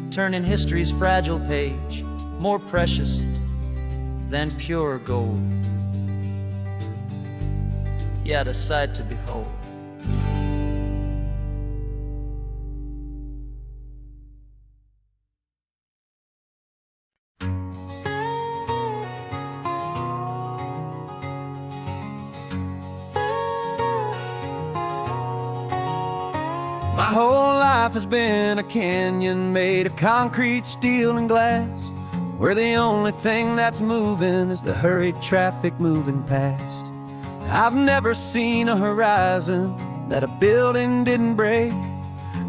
turning history's fragile page more precious than pure gold. Yet a sight to behold. My whole life has been a canyon made of concrete, steel, and glass, where the only thing that's moving is the hurried traffic moving past. I've never seen a horizon that a building didn't break,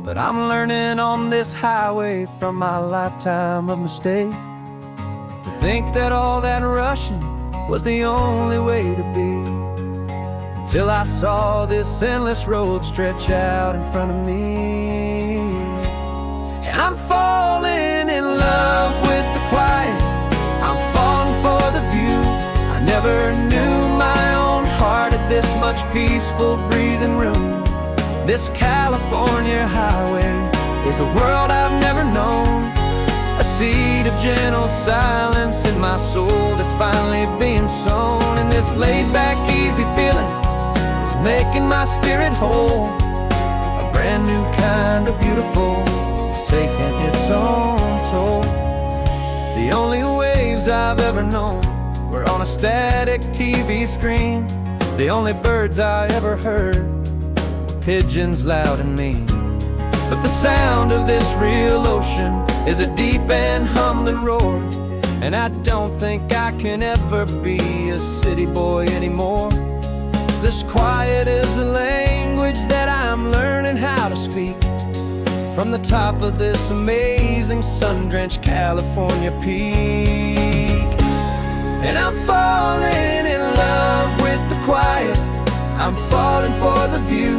but I'm learning on this highway from my lifetime of mistake, to think that all that rushing was the only way to be, till I saw this endless road stretch out in front of me. And I'm falling in love with the quiet, I'm falling for the view. I never knew my own heart had this much peaceful breathing room. This California highway is a world I've never known, a seed of gentle silence in my soul that's finally being sown. And this laid-back, easy feeling is making my spirit whole, a brand new kind of beautiful is taking its own toll. I've ever known were on a static TV screen. The only birds I ever heard were pigeons loud and mean. But the sound of this real ocean is a deep and humbling roar, and I don't think I can ever be a city boy anymore. This quiet is a language that I'm learning how to speak from the top of this amazing sun-drenched California peak. And I'm falling in love with the quiet, I'm falling for the view.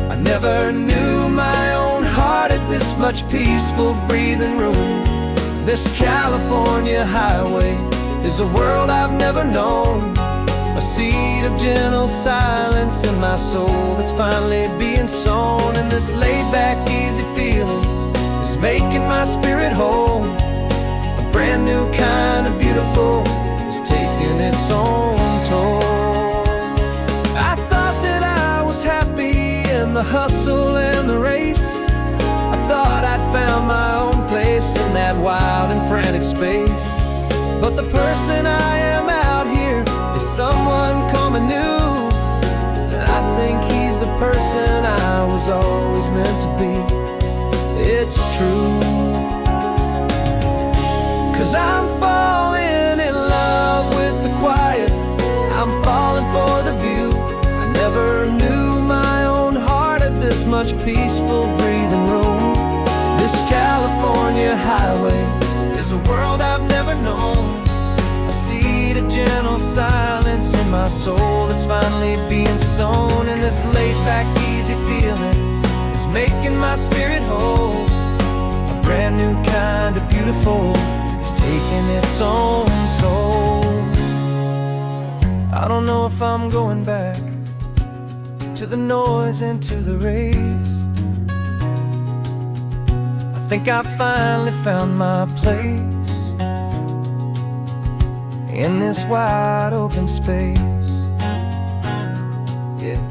I never knew my own heart had this much peaceful breathing room. This California highway is a world I've never known, a seed of gentle silence in my soul that's finally being sown. And this laid-back, easy feeling is making my spirit whole. A brand new kind of beautiful is taking its own toll. I thought that I was happy in the hustle and the race. I thought I'd found my own place in that wild and frantic space. But the person I am out here is someone coming new, and I think he's the person I was always meant to be. It's true, 'cause I'm falling in love with the quiet, I'm falling for the view. I never knew my own heart had this much peaceful breathing room. This California highway is a world I've never known, a seed of gentle silence in my soul that's finally being sown. And this laid-back, easy feeling is making my spirit whole. A brand new kind of beautiful is taking its own toll. I don't know if I'm going back to the noise and to the race. I think I finally found my place in this wide open space. Yeah,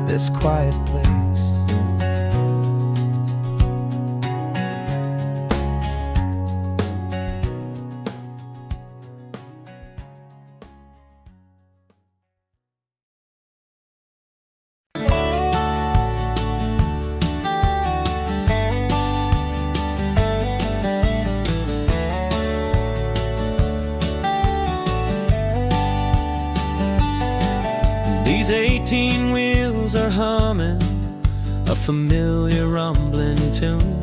this quiet place. These 18 wheels are humming a familiar rumbling tune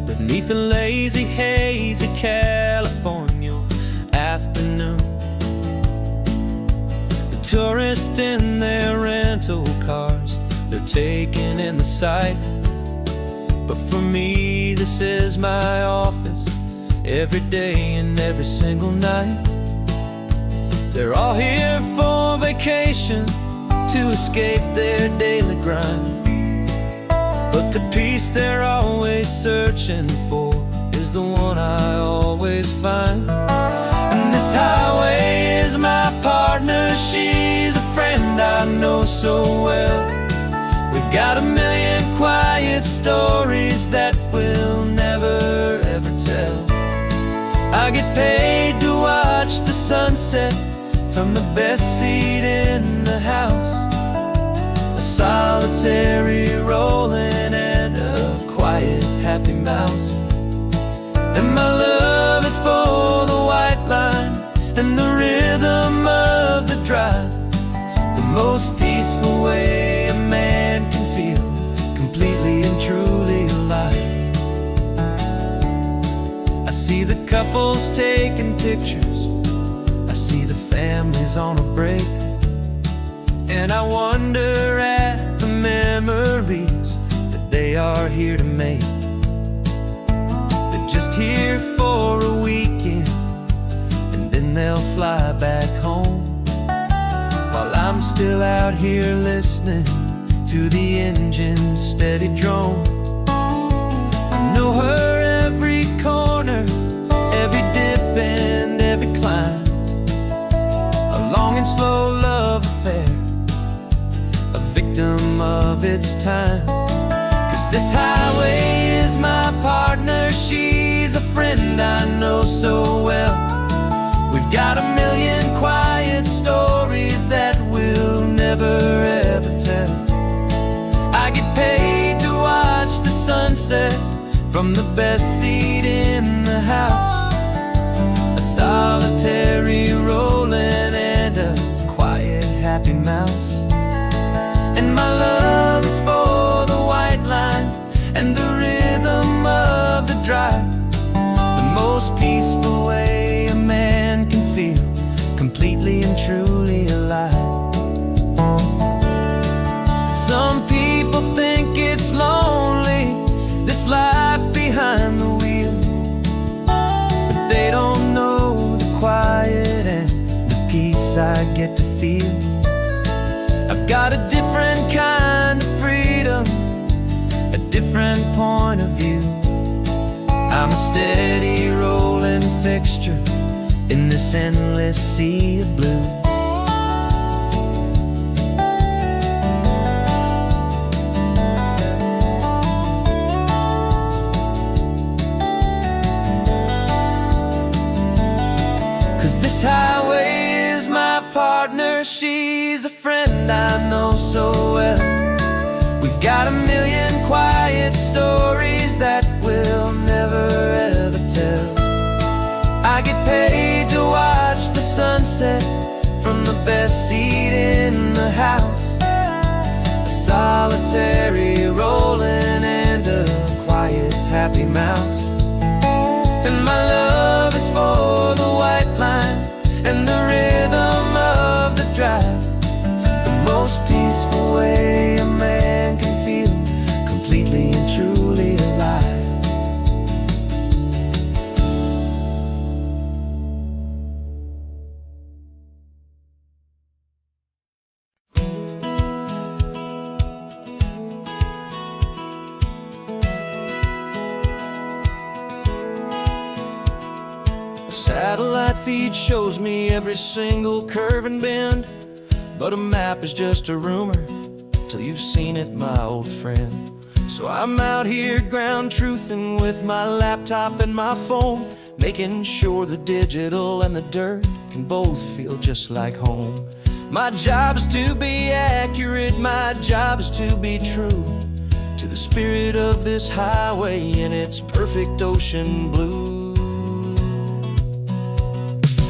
beneath the lazy, hazy California afternoon. The tourists in their rental cars, they're taking in the sight. But for me, this is my office every day and every single night. They're all here for vacation, to escape their daily grind. But the peace they're always searching for is the one I always find. And this highway is my partner, she's a friend I know so well. We've got a million quiet stories that we'll never ever tell. I get paid to watch the sunset from the best seat in the house, a solitary rolling and a quiet happy mouse. And my love is for the white line and the rhythm of the drive, the most peaceful way a man can feel completely and truly alive. I see the couples taking pictures, I see the families on a break, and I wonder at the memories that they are here to make. They're just here for a weekend, and then they'll fly back home, while I'm still out here listening to the engine's steady drone. I know her every corner, every dip and every climb, a long and slow love affair, a victim of its time. 'Cause this highway is my partner, she's a friend I know so well. got a million quiet stories that we'll never ever tell. I get paid to watch the sunset from the best seat in the house. A solitary rolling and a quiet happy mouse. And my love is for the white line and the rhythm of the drive. The most peaceful way a man can feel completely and truly alive. Some people think it's lonely, this life behind the wheel, but they don't know the quiet and the peace I get to feel. I've got a different kind of freedom, a different point of view. I'm a steady rolling fixture in this endless sea of blue. Cause this highway is my partner, she's a friend I know so well. We've got a million quiet stories that we'll never ever tell. I get paid to watch the sunset from the best seat in the house. A solitary rolling and a quiet happy mouse. And my love is for the white line and the rhythm of the drive. The most peaceful way a man can feel completely and truly alive. Satellite feed shows me every single curve and bend, but a map is just a rumor till you've seen it, my old friend. So I'm out here ground truthing with my laptop and my phone, making sure the digital and the dirt can both feel just like home. My job is to be accurate, my job is to be true to the spirit of this highway in its perfect ocean blue.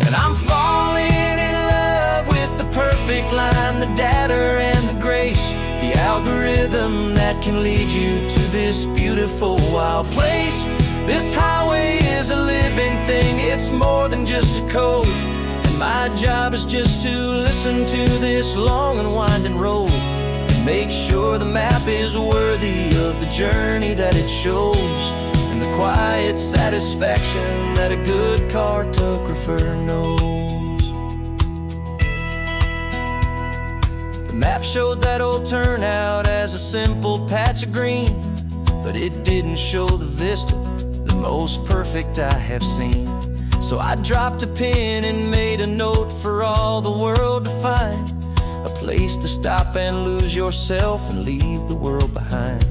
And I'm falling in love with the perfect line, the data and the grace, the algorithm that can lead you to this beautiful wild place. This highway is a living thing, it's more than just a code. And my job is just to listen to this long and winding road and make sure the map is worthy of the journey that it shows, and the quiet satisfaction that a good cartographer knows. The map showed that old turnout as a simple patch of green, but it didn't show the vista, the most perfect I have seen. So I dropped a pin and made a note for all the world to find, a place to stop and lose yourself and leave the world behind.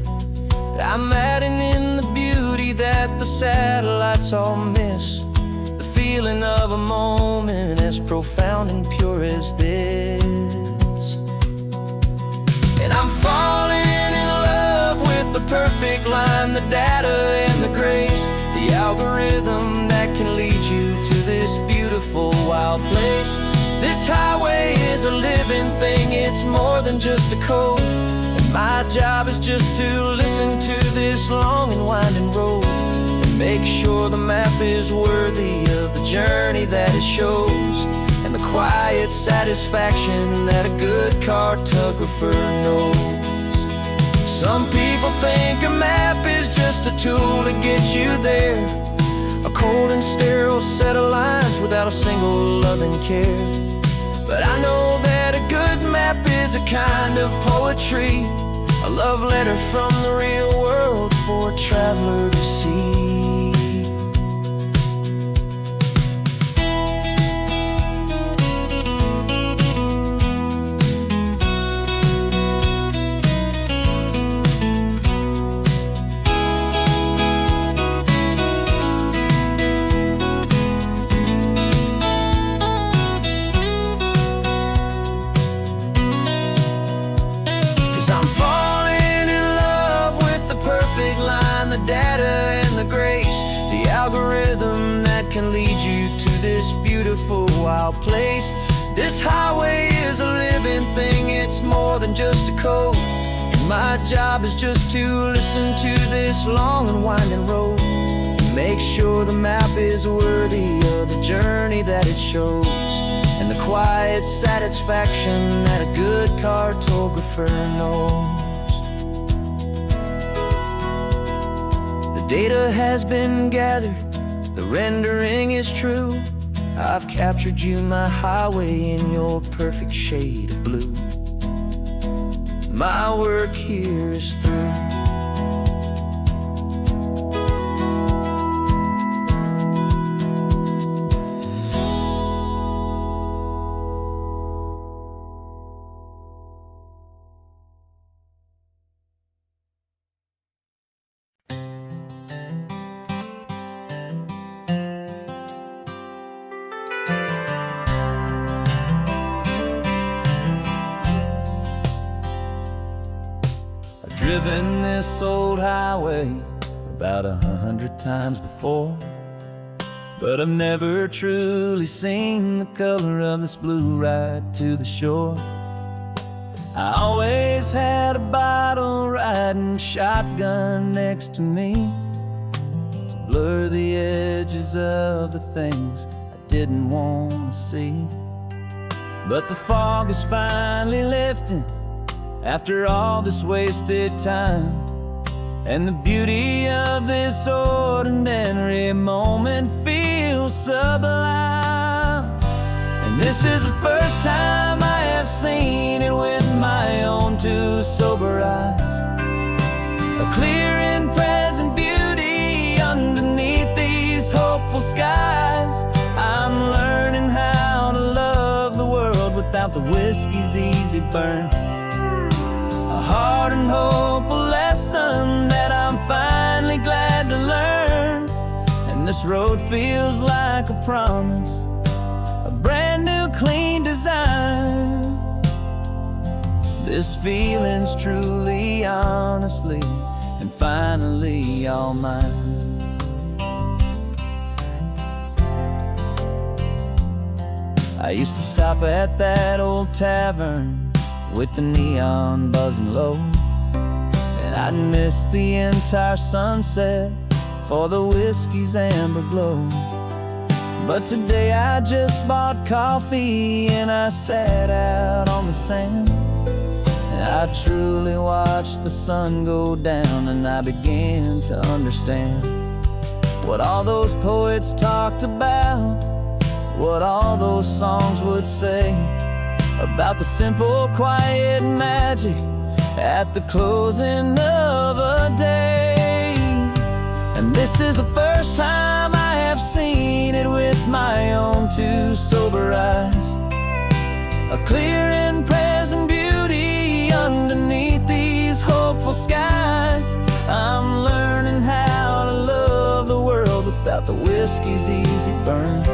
I'm adding in the beauty that the satellites all miss, the feeling of a moment as profound and pure as this. And I'm falling in love with the perfect line, the data and the grace, the algorithm that can lead you to this beautiful wild place. This highway is a living thing, it's more than just a code. My job is just to listen to this long and winding road and make sure the map is worthy of the journey that it shows, and the quiet satisfaction that a good cartographer knows. Some people think a map is just a tool to get you there, a cold and sterile set of lines without a single loving care. But I know that a good map is a kind of poetry, a love letter from the real world for a traveler to see. wild place. This highway is a living thing, it's more than just a code. And my job is just to listen to this long and winding road, and make sure the map is worthy of the journey that it shows, and the quiet satisfaction that a good cartographer knows. The data has been gathered, the rendering is true. I've captured you, my highway, in your perfect shade of blue. My work here is through. Driven this old highway about 100 times before, but I've never truly seen the color of this blue right to the shore. I always had a bottle riding shotgun next to me to blur the edges of the things I didn't want to see. But the fog is finally lifting after all this wasted time, and the beauty of this ordinary moment feels sublime. And this is the first time I have seen it with my own two sober eyes, a clear and present beauty underneath these hopeful skies. I'm learning how to love the world without the whiskey's easy burn, a hard and hopeful lesson that I'm finally glad to learn. And this road feels like a promise, a brand new clean design. This feeling's truly, honestly, and finally all mine. I used to stop at that old tavern with the neon buzzing low, and I'd miss the entire sunset for the whiskey's amber glow. But today I just bought coffee and I sat out on the sand, and I truly watched the sun go down, and I began to understand what all those poets talked about, what all those songs would say about the simple, quiet magic at the closing of a day. And this is the first time I have seen it with my own two sober eyes, a clear and present beauty underneath these hopeful skies. I'm learning how to love the world without the whiskey's easy burn,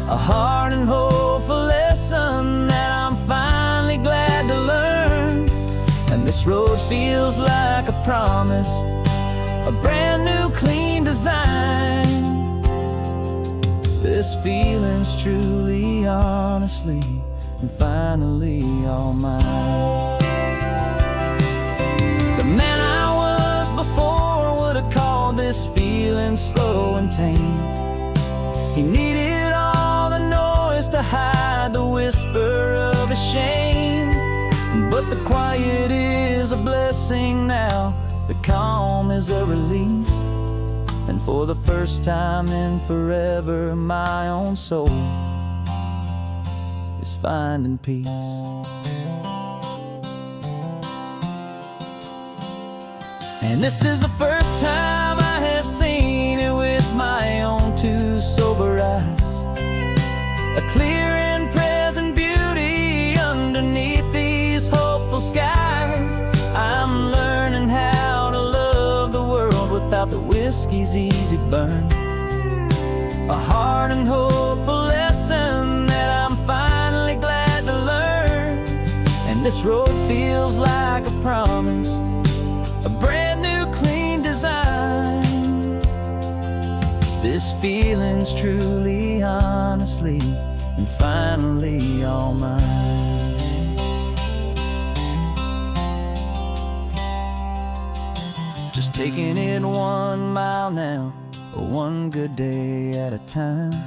a hard and hopeful lesson that I'm finally glad to learn. And this road feels like a promise, a brand new clean design. This feeling's truly, honestly, and finally all mine. The man I was before would have called this feeling slow and tame. He needed all the noise to hide the whisper of his shame. But the quiet is a blessing now, the calm is a release, and for the first time in forever my own soul is finding peace. And this is the first time I have seen it with my own two sober eyes, a clear and present beauty underneath these hopeful skies. I'm learning how to love the world without the whiskey's easy burn, a hard and hopeful lesson that I'm finally glad to learn. And this road feels like a promise, a brand new clean design. This feeling's truly, honestly, and finally all mine. Just taking it 1 mile now, one good day at a time.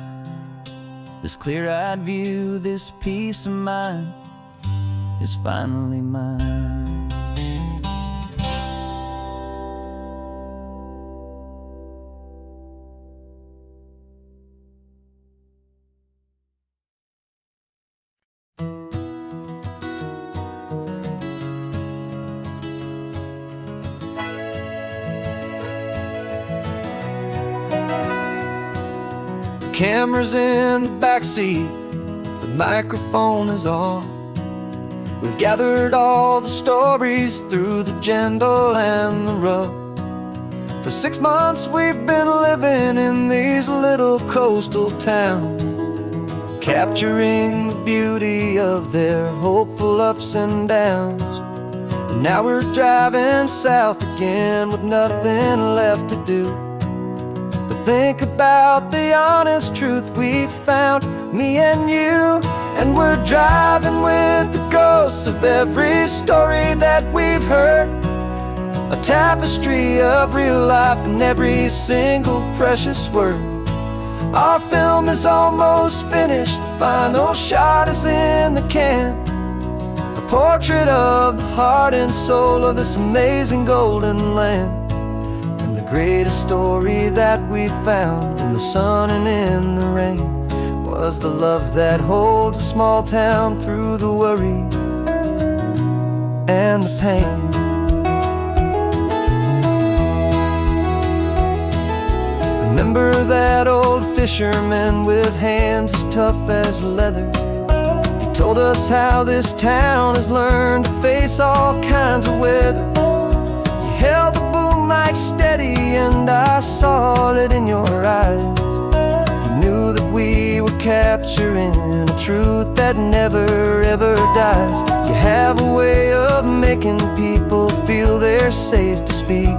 This clear-eyed view, this peace of mind is finally mine. Camera's in the backseat, the microphone is off. We've gathered all the stories through the gentle and the rough. For 6 months we've been living in these little coastal towns, capturing the beauty of their hopeful ups and downs. And now we're driving south again with nothing left to do. Think about the honest truth we found, me and you. And we're driving with the ghosts of every story that we've heard, a tapestry of real life and every single precious word. Our film is almost finished, the final shot is in the can, a portrait of the heart and soul of this amazing golden land. The greatest story that we found in the sun and in the rain was the love that holds a small town through the worry and the pain. Remember that old fisherman with hands as tough as leather? He told us how this town has learned to face all kinds of weather. He held the boom mic steady and I saw it in your eyes. You knew that we were capturing a truth that never ever dies. You have a way of making people feel they're safe to speak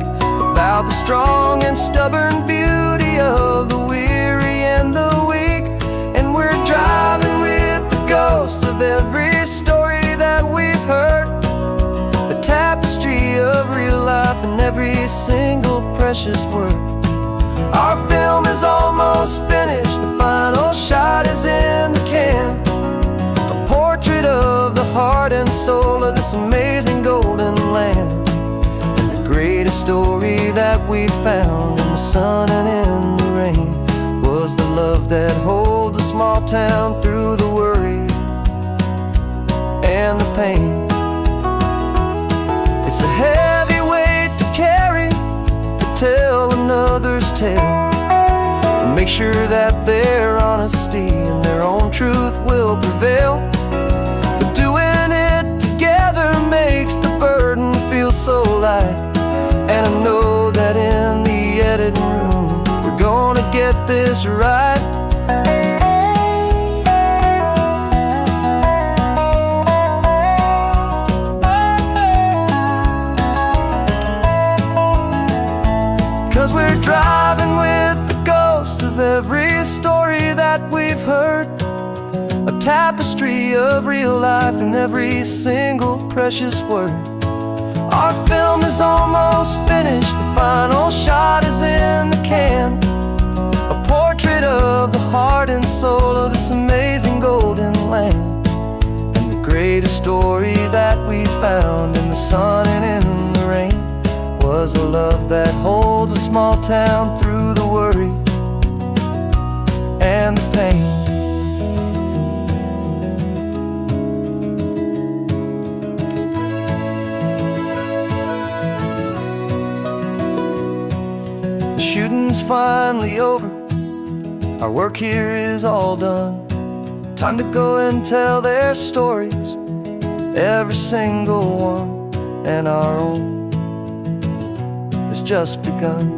about the strong and stubborn beauty of the weary and the weak. And we're driving with the ghosts of every story that we've heard, a tapestry of real life and every single precious word. Our film is almost finished, the final shot is in the can, a portrait of the heart and soul of this amazing golden land. And the greatest story that we found in the sun and in the rain was the love that holds a small town through the worry and the pain. It's a heavy weight to carry, to tell another's tale, and make sure that their honesty and their own truth will prevail. But doing it together makes the burden feel so light. And I know that in the editing room we're gonna get this right. 'Cause we're driving with the ghosts of every story that we've heard, a tapestry of real life and every single precious word. Our film is almost finished, the final shot is in the can, a portrait of the heart and soul of this amazing golden land. And the greatest story that we found in the sun and in the rain was a love that holds a small town through the worry and the pain. The shooting's finally over, our work here is all done. Time to go and tell their stories, every single one, and our own has just begun.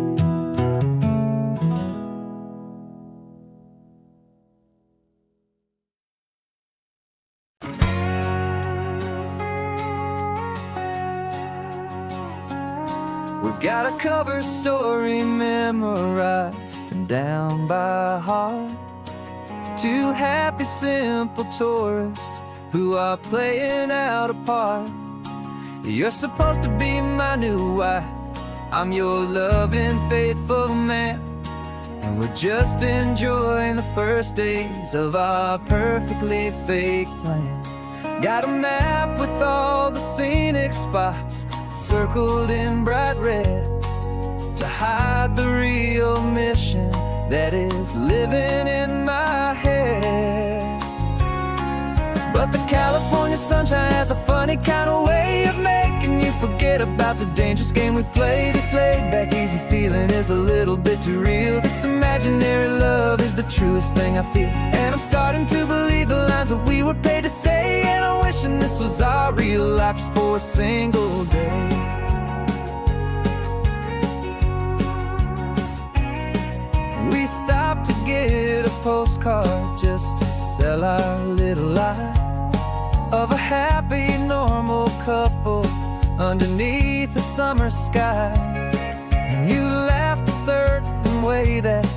We've got a cover story memorized and down by heart. Two happy, simple tourists who are playing out a part. You're supposed to be my new wife, I'm your loving, faithful man, and we're just enjoying the first days of our perfectly fake plan. Got a map with all the scenic spots circled in bright red to hide the real mission that is living in my head. But the California sunshine has a funny kind of way of making you forget about the dangerous game we play. This laid-back, easy feeling is a little bit too real. This imaginary love is the truest thing I feel, and I'm starting to believe the lines that we were paid to say. And I'm wishing this was our real life just for a single day. We stopped to get a postcard just to sell our little lie of a happy, normal couple underneath the summer sky. And you laughed a certain way that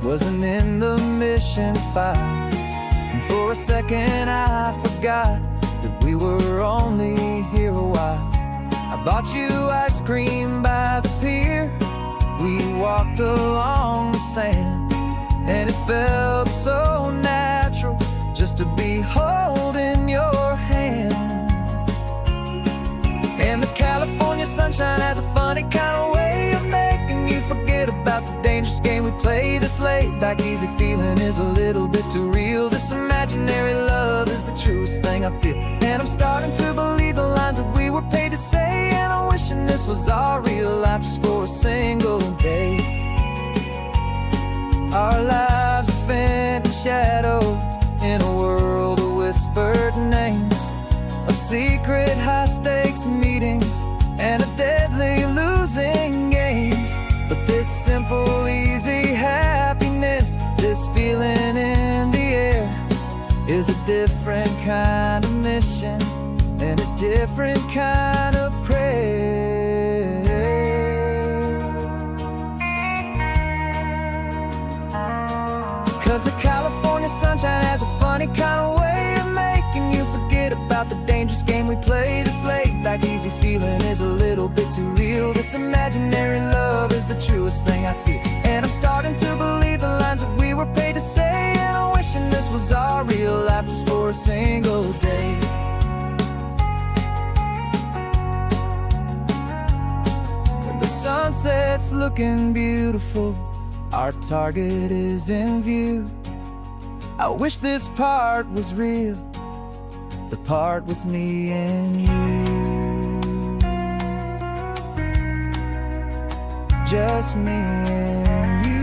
wasn't in the mission file, and for a second I forgot that we were only here a while. I bought you ice cream by the pier, we walked along the sand, and it felt so natural just to be holding your hand. And the California sunshine has a funny kind of way of making you forget about the dangerous game we play. This laid-back, easy feeling is a little bit too real. This imaginary love is the truest thing I feel, and I'm starting to believe the lines that we were paid to say. And I'm wishing this was our real life just for a single day. Our lives are spent in shadows, in a world of whispered names, of secret high-stakes meetings and of deadly losing games. But this simple, easy happiness, this feeling in the air, is a different kind of mission and a different kind of prayer. 'Cause the California sunshine has a funny kind of way of making you forget about the dangerous game we play. This laid-back, easy feeling is a little bit too real. This imaginary love is the truest thing I feel, and I'm starting to believe the lines that we were paid to say. And I'm wishing this was our real life just for a single day. When the sunset's looking beautiful, our target is in view. I wish this part was real, the part with me and you. Just me and you.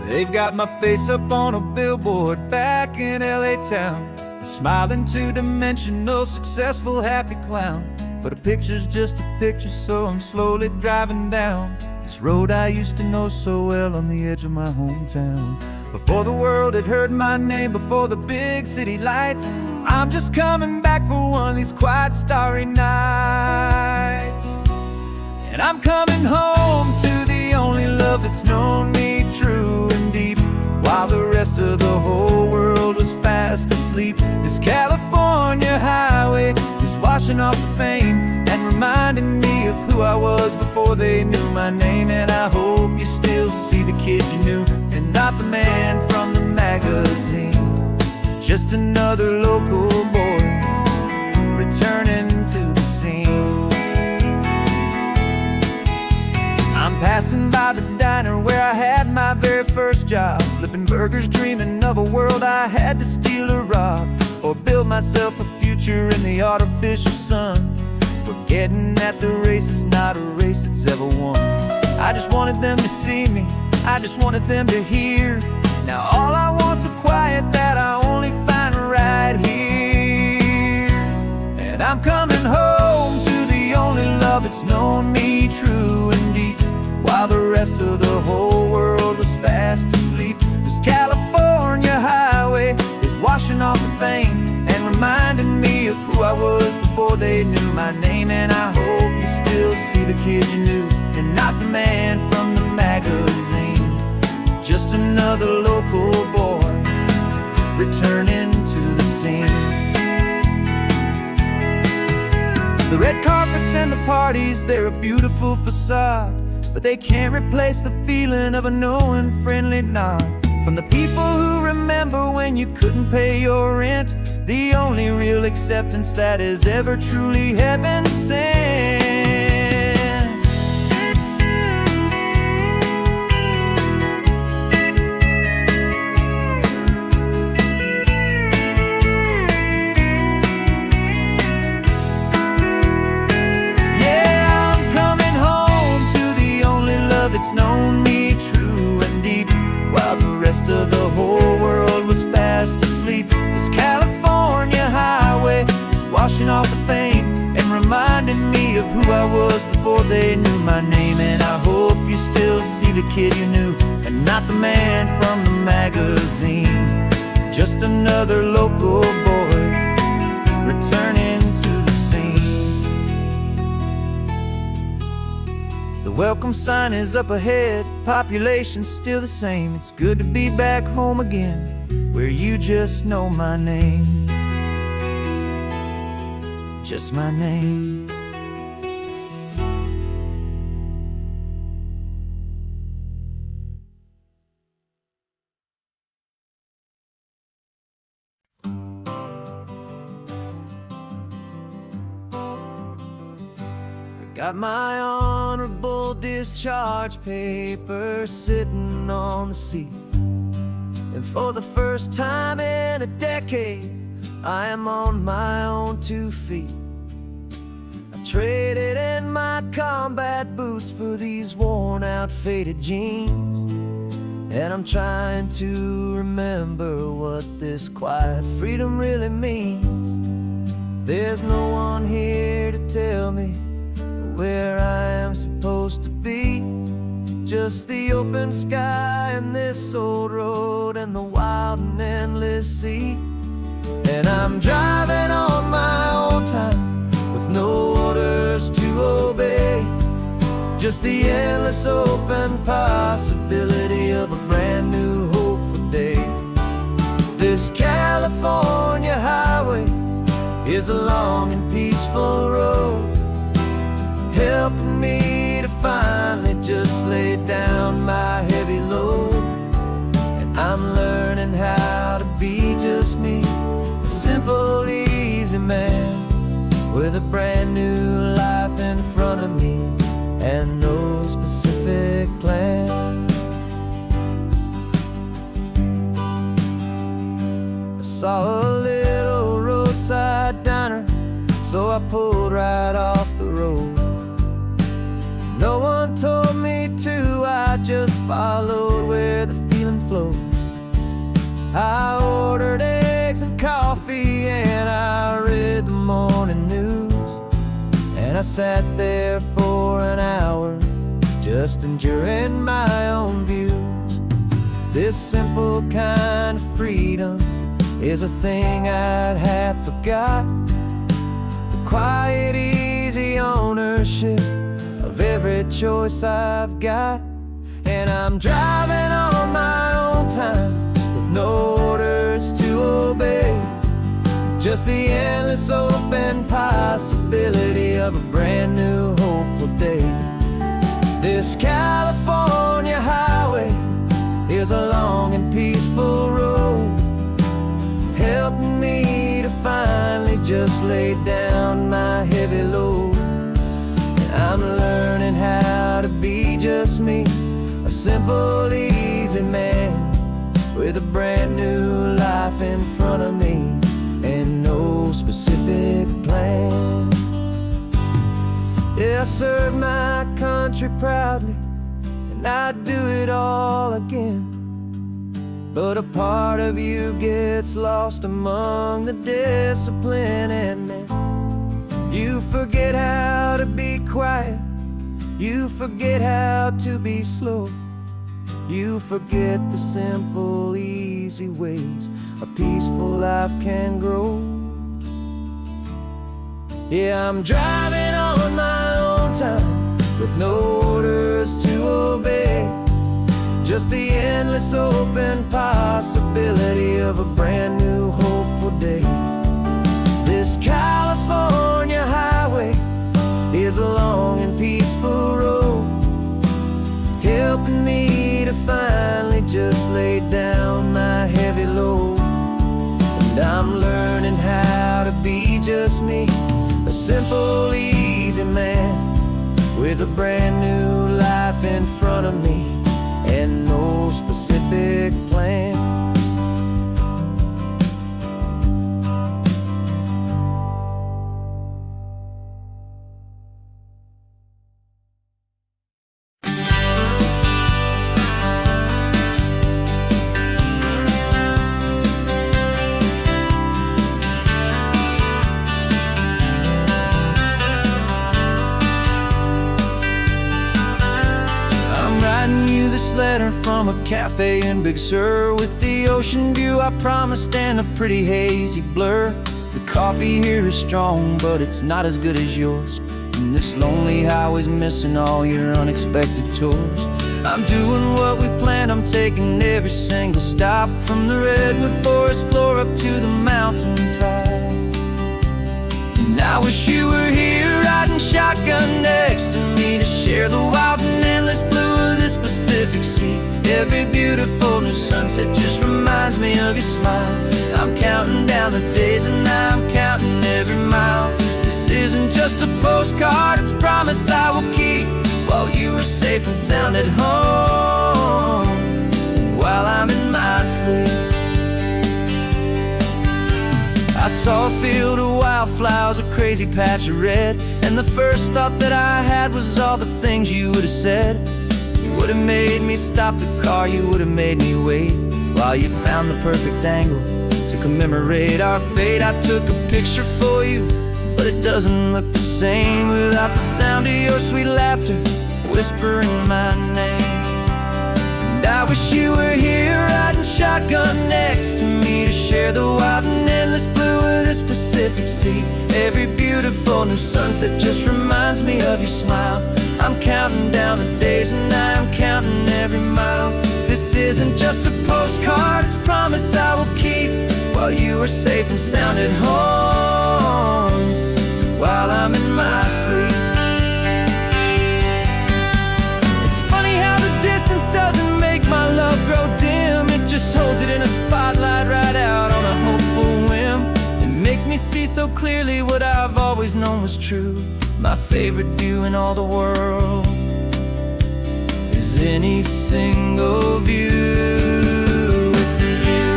They've got my face up on a billboard back in LA town, a smiling two-dimensional, successful, happy clown. But a picture's just a picture, so I'm slowly driving down this road I used to know so well on the edge of my hometown. Before the world had heard my name, before the big city lights, I'm just coming back for one of these quiet, starry nights. And I'm coming home to the only love that's known me true and deep, while the rest of the whole world was fast asleep. This California highway is washing off the fame and reminding me of who I was before they knew my name. And I hope you still see the kid you knew, and not the man from the magazine. Just another local boy returning to the scene. I'm passing by the diner where I had my very first job, flipping burgers, dreaming of a world I had to steal or rob, or build myself a future in the artificial sun, forgetting that the race is not a race that's ever won. I just wanted them to see me, I just wanted them to hear. Now all I want's a quiet that I only find right here. true and deep, while the rest of the whole world was fast asleep. This California highway is washing off the fame and reminding me of who I was before they knew my name. And I hope you still see the kid you knew, and not the man from the magazine. Just another local boy returning to the scene. The red carpets and the parties, they're a beautiful facade, but they can't replace the feeling of a knowing, friendly nod from the people who remember when you couldn't pay your rent. The only real acceptance that is ever truly heaven sent. It's known me true and deep, while the rest of the whole world was fast asleep. This California highway is washing off the fame and reminding me of who I was before they knew my name. And I hope you still see the kid you knew, and not the man from the magazine. Just another local boy returning to the scene. The welcome sign is up ahead, population's still the same. It's good to be back home again, where you just know my name. Just my name. Got my honorable discharge paper sitting on the seat, and for the first time in a decade, I am on my own 2 feet. I traded in my combat boots for these worn out faded jeans, and I'm trying to remember what this quiet freedom really means. There's no one here to tell me where I am supposed to be, just the open sky and this old road and the wild and endless sea. And I'm driving on my own time with no orders to obey, just the endless open possibility of a brand new hopeful day. This California highway is a long and peaceful road, helping me to finally just lay down my heavy load. And I'm learning how to be just me, a simple, easy man with a brand new life in front of me and no specific plan. I saw a little roadside diner, so I pulled right off the road. No one told me to, I just followed where the feeling flowed. I ordered eggs and coffee and I read the morning news, and I sat there for an hour just enduring my own views. This simple kind of freedom is a thing I'd have forgot, the quiet, easy ownership of every choice I've got. And I'm driving on my own time with no orders to obey, just the endless open possibility of a brand new hopeful day. This California highway is a long and peaceful road, helping me to finally just lay down my heavy load. I'm learning how to be just me, a simple, easy man with a brand new life in front of me and no specific plan. Yeah, I serve my country proudly and I'd do it all again, but a part of you gets lost among the discipline, and then you forget how to be quiet, You forget how to be slow. You forget the simple, easy ways a peaceful life can grow. Yeah, I'm driving on my own time with no orders to obey. Just the endless open possibility of a brand new hopeful day. This California highway is a long and peaceful road, helping me to finally just lay down my heavy load. And I'm learning how to be just me, a simple, easy man with a brand new life in front of me and no specific plan. Letter from a cafe in Big Sur with the ocean view I promised and a pretty hazy blur. The coffee here is strong, but it's not as good as yours. And this lonely highway's missing all your unexpected tours. I'm doing what we planned, I'm taking every single stop, from the redwood forest floor up to the mountain top. And I wish you were here riding shotgun next to me to share the wild and endless blue of this Pacific Sea. Every beautiful new sunset just reminds me of your smile. I'm counting down the days and I'm counting every mile. This isn't just a postcard, it's a promise I will keep, while you are safe and sound at home, while I'm in my sleep. I saw a field of wildflowers, a crazy patch of red, and the first thought that I had was all the things you would have said. You would have made me stop the car, you would have made me wait, while you found the perfect angle to commemorate our fate. I took a picture for you, but it doesn't look the same without the sound of your sweet laughter whispering my name. And I wish you were here riding shotgun next to me to share the wild and endless blue of this Pacific Sea. Every beautiful new sunset just reminds me of your smile. I'm counting down the days and I'm counting every mile. This isn't just a postcard, it's a promise I will keep, while you are safe and sound at home, while I'm in my sleep. It's funny how the distance doesn't make my love grow dim. It just holds it in a spotlight right out on a hopeful whim. It makes me see so clearly what I've always known was true. My favorite view in all the world is any single view with you.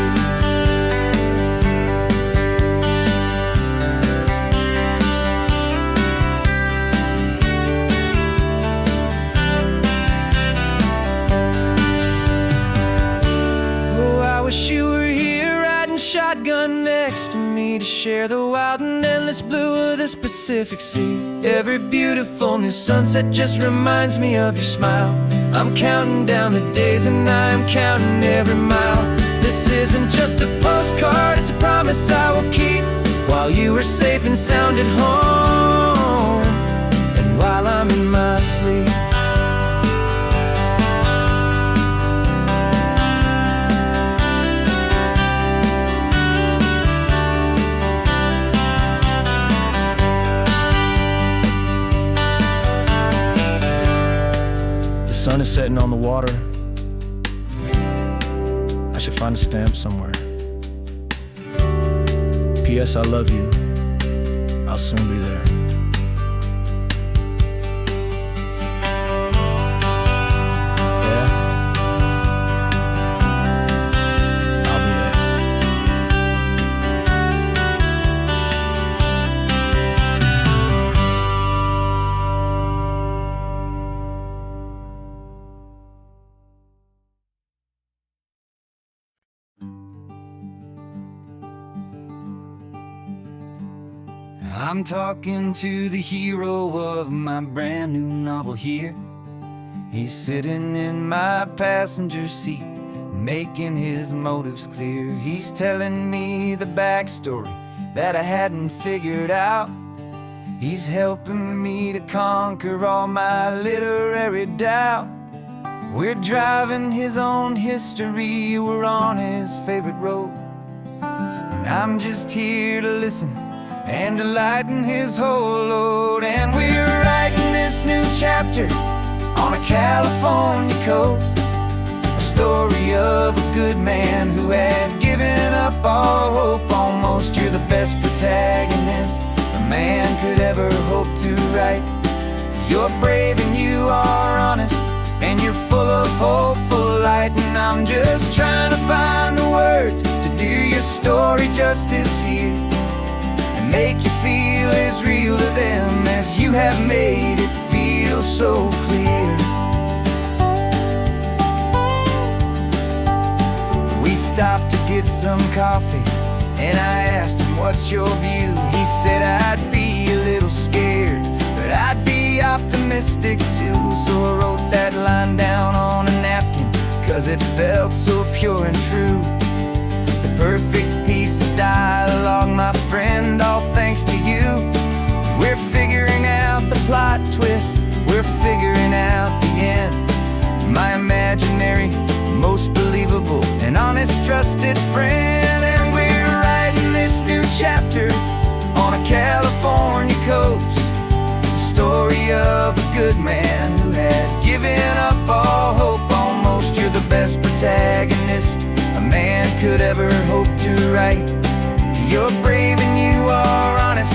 Oh, I wish you were here riding shotgun next to me to share the wild and endless blue of this Pacific Sea. Every beautiful new sunset just reminds me of your smile. I'm counting down the days and I'm counting every mile. This isn't just a postcard, it's a promise I will keep, while you are safe and sound at home, and while I'm in my sleep. The sun is setting on the water. I should find a stamp somewhere. P.S. I love you. I'll soon be there. Yeah? I'll be there. I'm talking to the hero of my brand new novel here. He's sitting in my passenger seat, making his motives clear. He's telling me the backstory that I hadn't figured out. He's helping me to conquer all my literary doubt. We're driving his own history, we're on his favorite road, and I'm just here to listen and to lighten his whole load. And we're writing this new chapter on a California coast, a story of a good man who had given up all hope almost. You're the best protagonist a man could ever hope to write. You're brave and you are honest, and you're full of hopeful light. And I'm just trying to find the words to do your story justice here, and make you feel as real to them as you have made it feel so clear. We stopped to get some coffee, and I asked him, what's your view? He said, I'd be a little scared, but I'd be optimistic too. So I wrote that line down on a napkin, 'cause it felt so pure and true. The perfect piece of dialogue, my friend, all thanks to you. We're figuring out the plot twist, we're figuring out the end. My imaginary, most believable and honest trusted friend. And we're writing this new chapter on a California coast, the story of a good man who had given up all hope almost. You're the best protagonist a man could ever hope to write. You're brave and you are honest,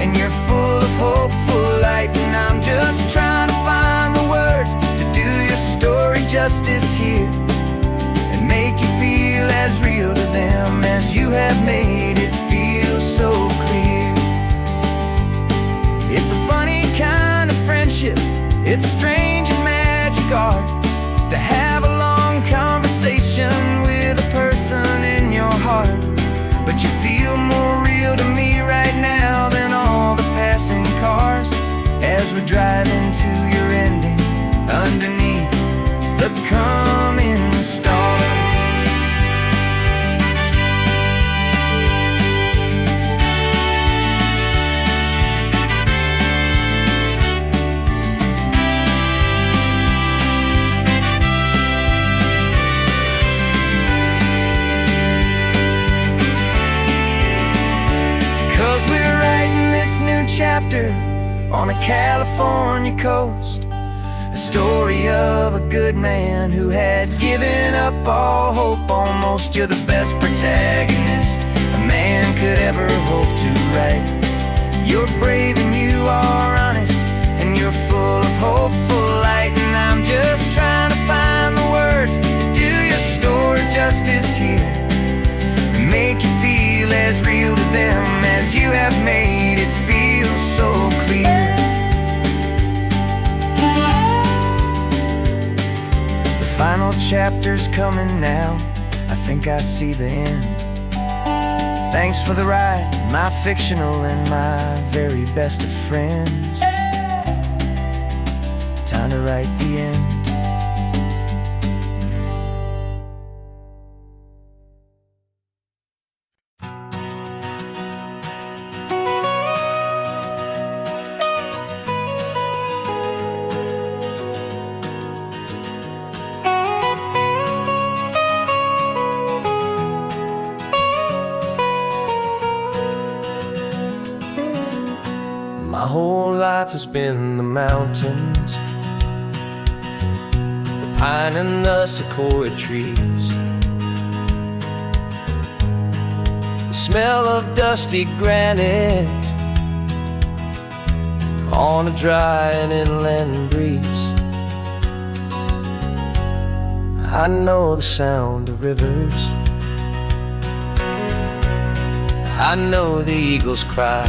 and you're full of hopeful light. And I'm just trying to find the words to do your story justice here, and make you feel as real to them as you have made it feel so clear. It's a funny kind of friendship, it's strange and magic art to have a long conversation with a person in your heart. But you feel more real to me right now than all the passing cars, as we're driving to your ending underneath the coming stars. Chapter on a California coast, a story of a good man who had given up all hope almost. You're the best protagonist a man could ever hope to write. You're brave and you are honest, and you're full of hopeful light. And I'm just trying to find the words to do your story justice here, and make you feel as real to them as you have made it feel so clear. The final chapter's coming now, I think I see the end. Thanks for the ride, my fictional and my very best of friends. Time to write the end. My whole life has been the mountains, the pine and the sequoia trees, the smell of dusty granite on a dry and inland breeze. I know the sound of rivers, I know the eagles cry,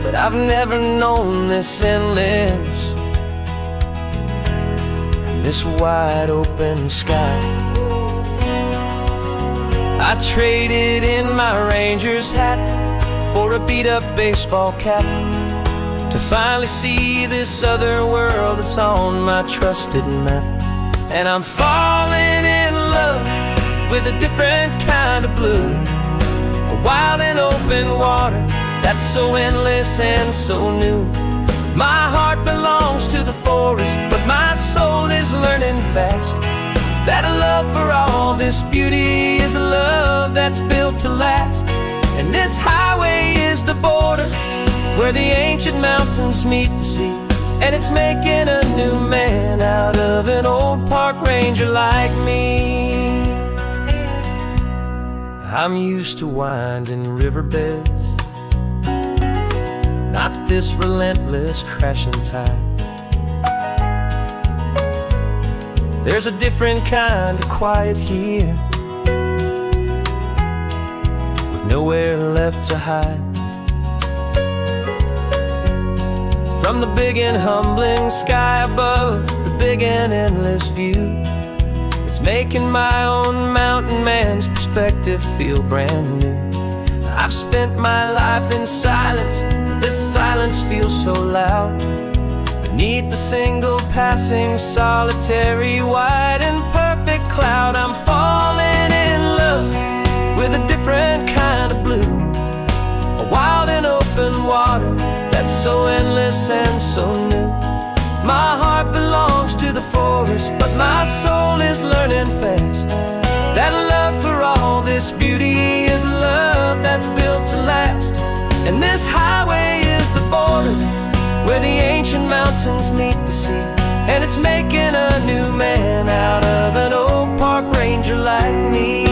but I've never known this endless and this wide open sky. I traded in my Ranger's hat for a beat-up baseball cap to finally see this other world that's on my trusted map. And I'm falling in love with a different kind of blue, a wild and open water that's so endless and so new. My heart belongs to the forest, but my soul is learning fast that a love for all this beauty is a love that's built to last. And this highway is the border where the ancient mountains meet the sea, and it's making a new man out of an old park ranger like me. I'm used to winding riverbeds, not this relentless crashing tide. There's a different kind of quiet here, with nowhere left to hide. From the big and humbling sky above, the big and endless view, it's making my own mountain man's perspective feel brand new. I've spent my life in silence, but this silence feels so loud. Beneath the single passing solitary white and perfect cloud, I'm falling in love with a different kind of blue, a wild and open water that's so endless and so new. My heart belongs to the forest, but my soul is learning fast that love for all this beauty is love that's built to last. And this highway is the border where the ancient mountains meet the sea, and it's making a new man out of an old park ranger like me.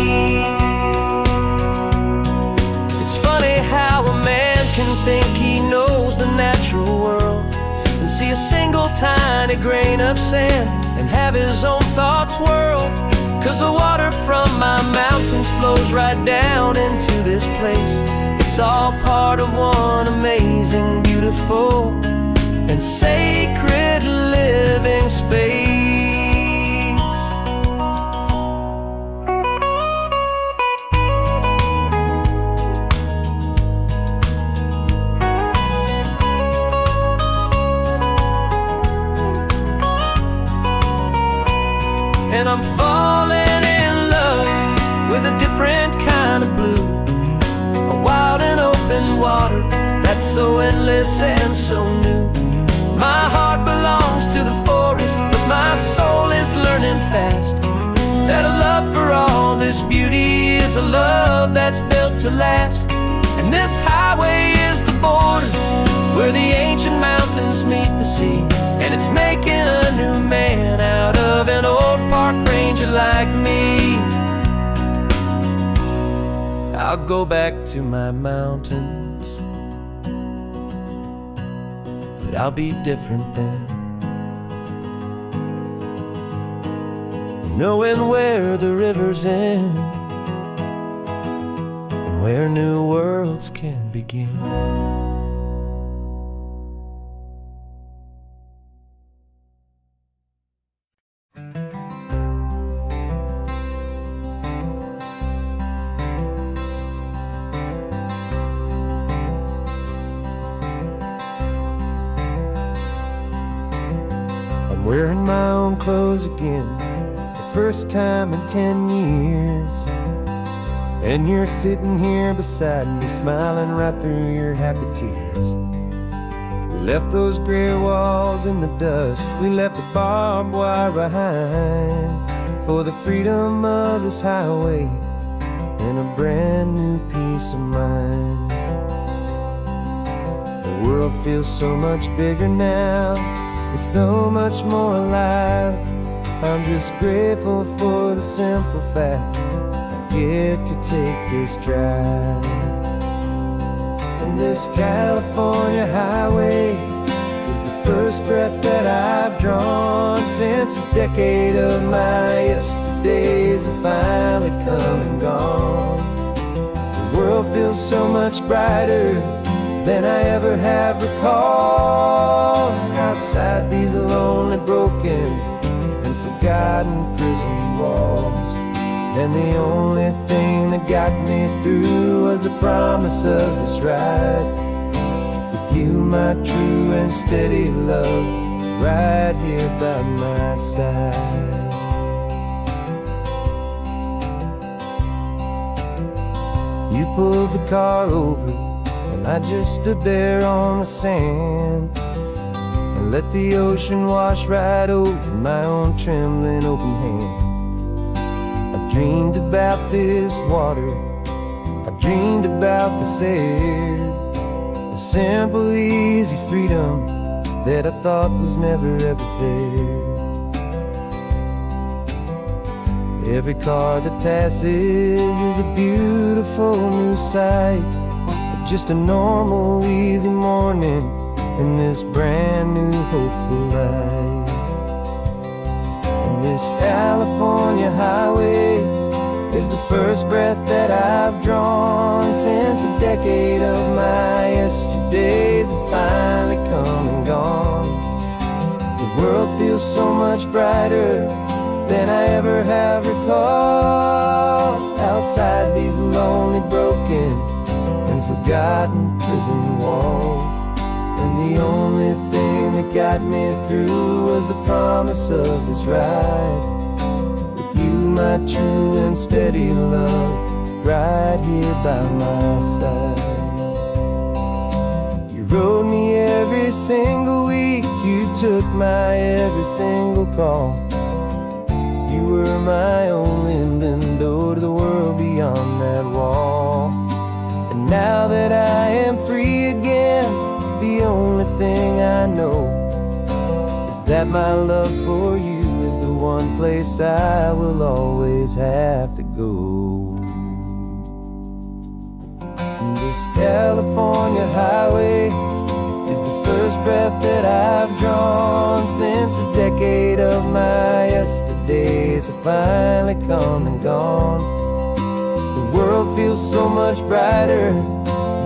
It's funny how a man can think he knows the natural world and see a single tiny grain of sand and have his own thoughts whirled. 'Cause the water from my mountains flows right down into this place. It's all part of one amazing, beautiful, and sacred living space. And I'm falling in love with a different kind of blue, a wild and open water that's so endless and so new. My heart belongs to the forest, but my soul is learning fast that a love for all this beauty is a love that's built to last. And this highway is the border where the ancient mountains meet the sea, and it's making a new man out of an old park ranger like me. I'll go back to my mountains, but I'll be different then, knowing where the rivers end and where new worlds can begin. I'm wearing my own clothes again, the first time in 10 years. And you're sitting here beside me, smiling right through your happy tears. We left those gray walls in the dust, we left the barbed wire behind, for the freedom of this highway and a brand new peace of mind. The world feels so much bigger now, it's so much more alive. I'm just grateful for the simple fact I get to take this drive. And this California highway is the first breath that I've drawn since a decade of my yesterdays have finally come and gone. The world feels so much brighter than I ever have recalled. Outside these lonely, broken, and forgotten prison walls. And the only thing that got me through was the promise of this ride. With you, my true and steady love, right here by my side. You pulled the car over, and I just stood there on the sand and let the ocean wash right over my own trembling open hand. I dreamed about this water, I dreamed about this air, the simple, easy freedom that I thought was never ever there. Every car that passes is a beautiful new sight, but just a normal, easy morning in this brand new, hopeful life. And this California highway is the first breath that I've drawn since a decade of my yesterdays have finally come and gone. The world feels so much brighter than I ever have recalled, outside these lonely, broken, and forgotten prison walls. And the only thing that got me through was the promise of this ride. With you, my true and steady love, right here by my side. You rode me every single week, you took my every single call. You were my only window to the world beyond that wall. And now that I am free again, the only thing I know is that my love for you is the one place I will always have to go. And this California highway is the first breath that I've drawn since a decade of my yesterdays have finally come and gone. The world feels so much brighter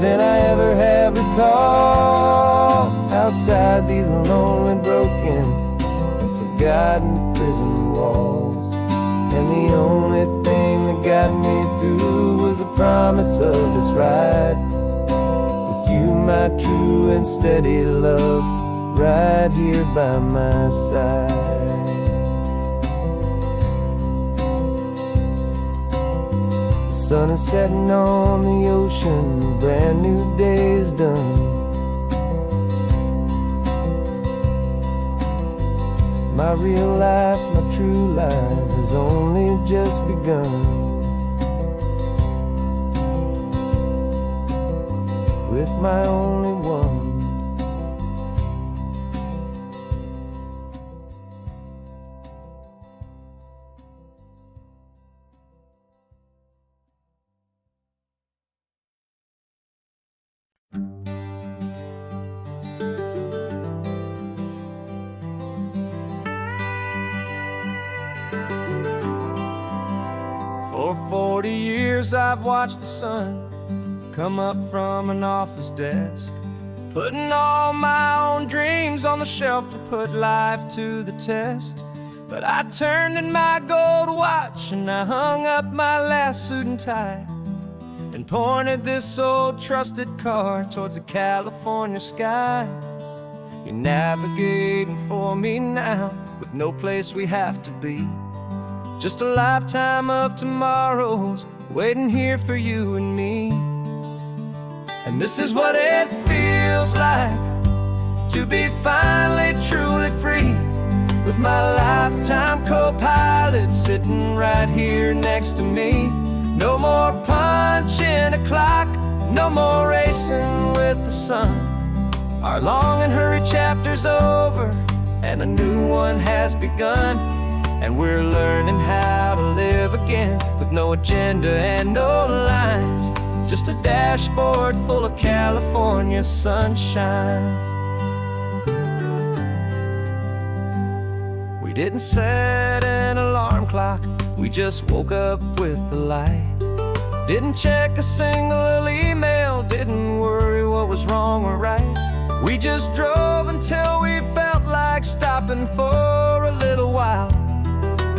than I ever have recalled, outside these lonely, broken, and forgotten prison walls. And the only thing that got me through was the promise of this ride. With you, my true and steady love, right here by my side. The sun is setting on the ocean, a brand new day is done. My real life, my true life has only just begun. With my only one. For 40 years I've watched the sun come up from an office desk, putting all my own dreams on the shelf to put life to the test. But I turned in my gold watch and I hung up my last suit and tie and pointed this old trusted car towards the California sky. You're navigating for me now with no place we have to be, just a lifetime of tomorrows waiting here for you and me. And this is what it feels like to be finally truly free, with my lifetime co-pilot sitting right here next to me. No more punching a clock, no more racing with the sun. Our long and hurried chapter's over and a new one has begun. And we're learning how to live again with no agenda and no lines, just a dashboard full of California sunshine. We didn't set an alarm clock, we just woke up with the light. Didn't check a single email, didn't worry what was wrong or right. We just drove until we felt like stopping for a little while.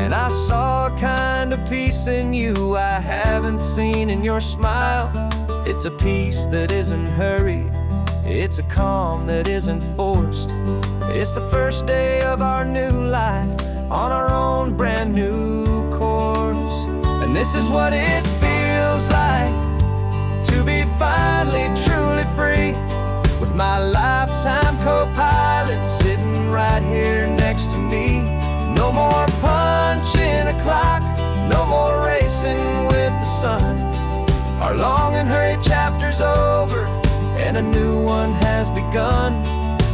And I saw a kind of peace in you I haven't seen in your smile. It's a peace that isn't hurried, it's a calm that isn't forced. It's the first day of our new life on our own brand new course. And this is what it feels like to be finally truly free, with my lifetime co-pilot sitting right here next to me. No more punching a clock, no more racing with the sun. Our long and hurried chapter's over, and a new one has begun.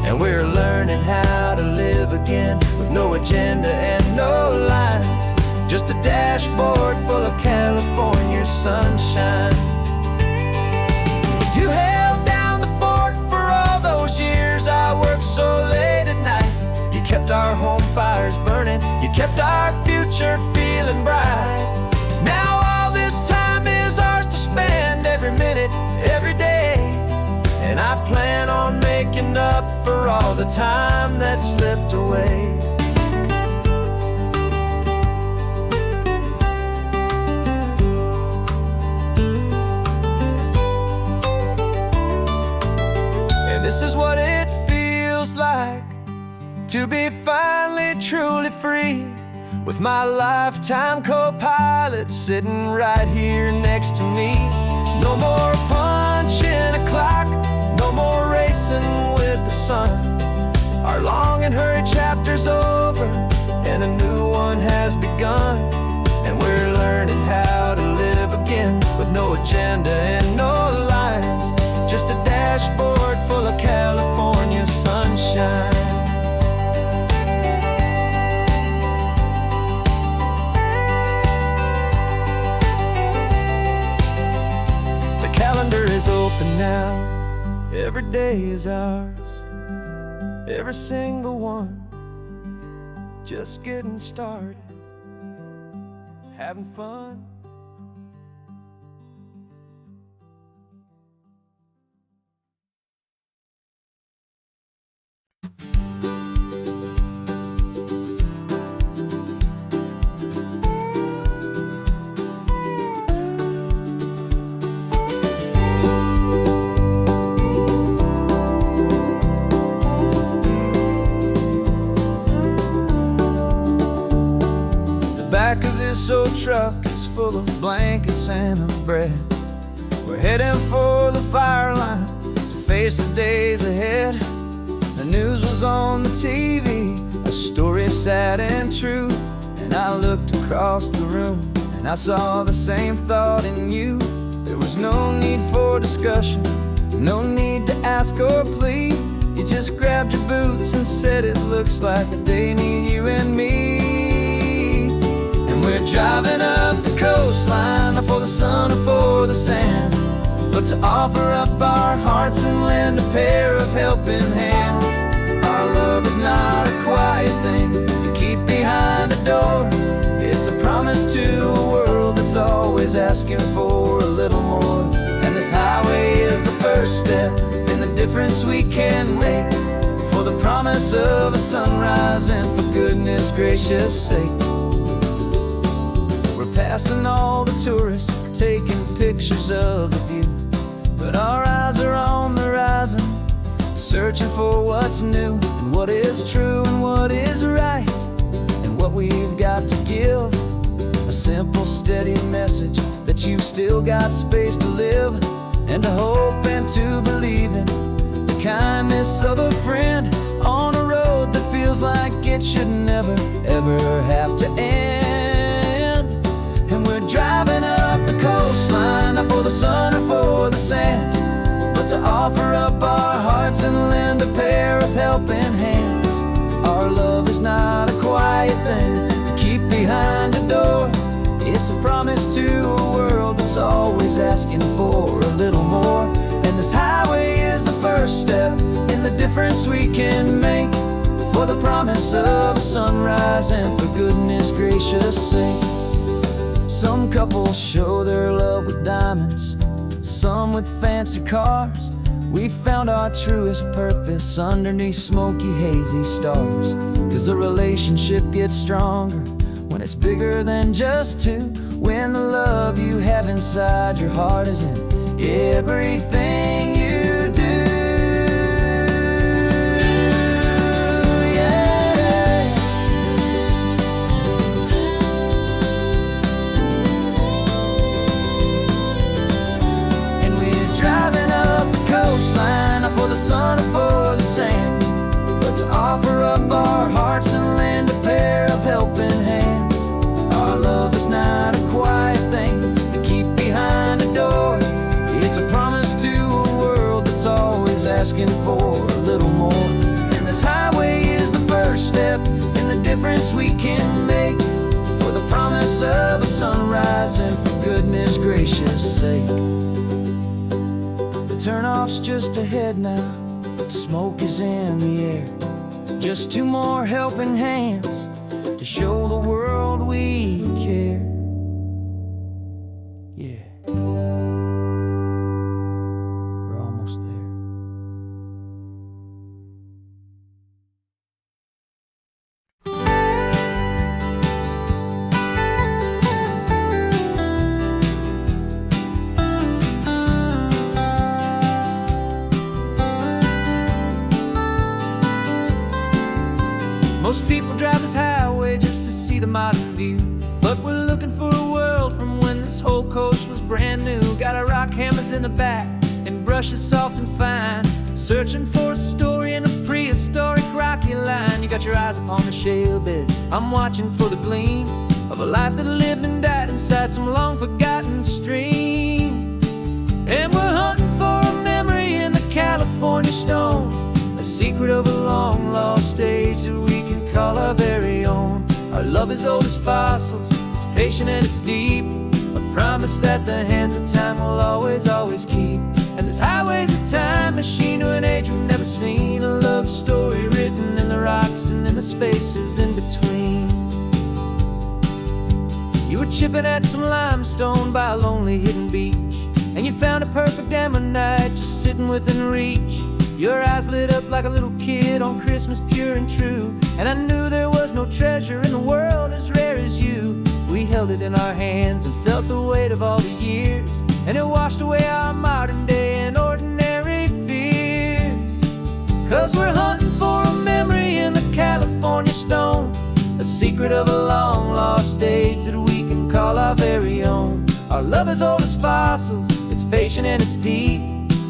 And we're learning how to live again, with no agenda and no lines, just a dashboard full of California sunshine. You held down the fort for all those years I worked so late at night. You kept our home fires burning, you kept our future feeling bright. Now all this time is ours to spend, every minute, every day. And I plan on making up for all the time that slipped away. And this is what it feels like to be finally truly free, with my lifetime co-pilot sitting right here next to me. No more punching a clock, no more racing with the sun. Our long and hurried chapter's over, and a new one has begun. And we're learning how to live again, with no agenda and no lines, just a dashboard full of California sunshine. The calendar is open now, every day is ours, every single one, just getting started, having fun. Back of this old truck is full of blankets and of bread. We're heading for the fire line to face the days ahead. The news was on the TV, a story sad and true. And I looked across the room and I saw the same thought in you. There was no need for discussion, no need to ask or plead. You just grabbed your boots and said it looks like a day need you and me. We're driving up the coastline, not for the sun or for the sand, but to offer up our hearts and lend a pair of helping hands. Our love is not a quiet thing you keep behind a door. It's a promise to a world that's always asking for a little more. And this highway is the first step in the difference we can make, for the promise of a sunrise and for goodness gracious sake. Passing all the tourists, taking pictures of the view, but our eyes are on the horizon, searching for what's new, and what is true and what is right, and what we've got to give. A simple, steady message that you've still got space to live, and to hope and to believe in the kindness of a friend on a road that feels like it should never, ever have to end. And we're driving up the coastline, not for the sun or for the sand, but to offer up our hearts and lend a pair of helping hands. Our love is not a quiet thing to keep behind a door. It's a promise to a world that's always asking for a little more. And this highway is the first step in the difference we can make, for the promise of a sunrise and for goodness gracious sake. Some couples show their love with diamonds, some with fancy cars. We found our truest purpose underneath smoky, hazy stars. 'Cause the relationship gets stronger when when it's bigger than just two. When the love you have inside your heart is in everything you do. Yeah. And we're driving up the coastline, not for the sun or for the sand, but to offer up our hearts and lend a pair of helping hands. Our love is not a quiet thing to keep behind a door. It's a promise to a world that's always asking for a little more. And this highway is the first step in the difference we can make, for the promise of a sunrise and for goodness gracious sake. The turnoff's just ahead now, smoke is in the air. Just two more helping hands to show the world we care. Yeah. We're almost there. Most people drive this highway just to see the modern view, but we're looking for a world from when this whole coast was brand new. Got our rock hammers in the back and brushes soft and fine, searching for a story in a prehistoric rocky line. You got your eyes upon the shale beds, I'm watching for the gleam of a life that lived and died inside some long forgotten stream. And we're hunting for a memory in the California stone, a secret of a long lost age that we can call our very own. Our love is old as fossils, it's patient and it's deep, a promise that the hands of time will always, always keep. And this highway's a time machine to an age we've never seen, a love story written in the rocks and in the spaces in between. You were chipping at some limestone by a lonely hidden beach, and you found a perfect ammonite just sitting within reach. Your eyes lit up like a little kid on Christmas, pure and true, and I knew there was no treasure in the world as rare as you. We held it in our hands and felt the weight of all the years, and it washed away our modern day and ordinary fears. 'Cause we're hunting for a memory in the California stone, a secret of a long lost age that we can call our very own. Our love is old as fossils, it's patient and it's deep,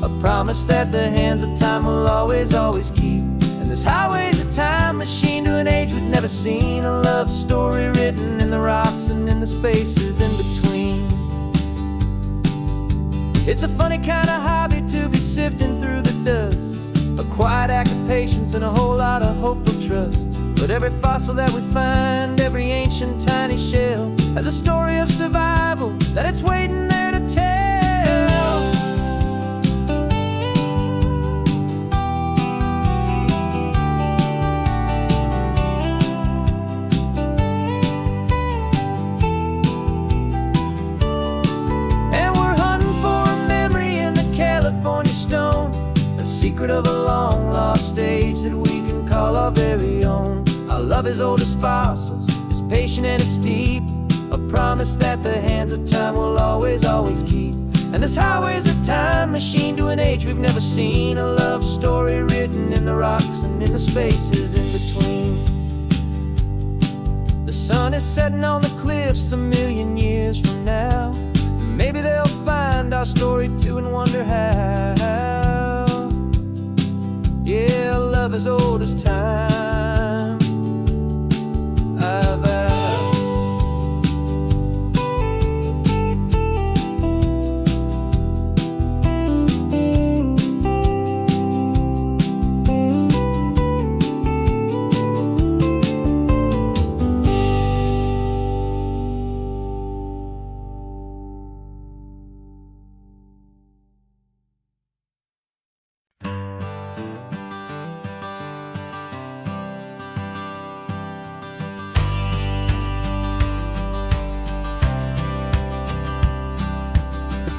a promise that the hands of time will always, always keep. And this highway's a time machine to an age we've never seen, a love story written in the rocks and in the spaces in between. It's a funny kind of hobby to be sifting through the dust, a quiet act of patience and a whole lot of hopeful trust. But every fossil that we find, every ancient tiny shell, has a story of survival that it's waiting there to tell. Secret of a long lost age that we can call our very own. Our love is old as fossils, it's patient and it's deep, a promise that the hands of time will always, always keep. And this highway's a time machine to an age we've never seen, a love story written in the rocks and in the spaces in between. The sun is setting on the cliffs a million years from now, maybe they'll find our story too and wonder how. Yeah, love as old as time, I vow.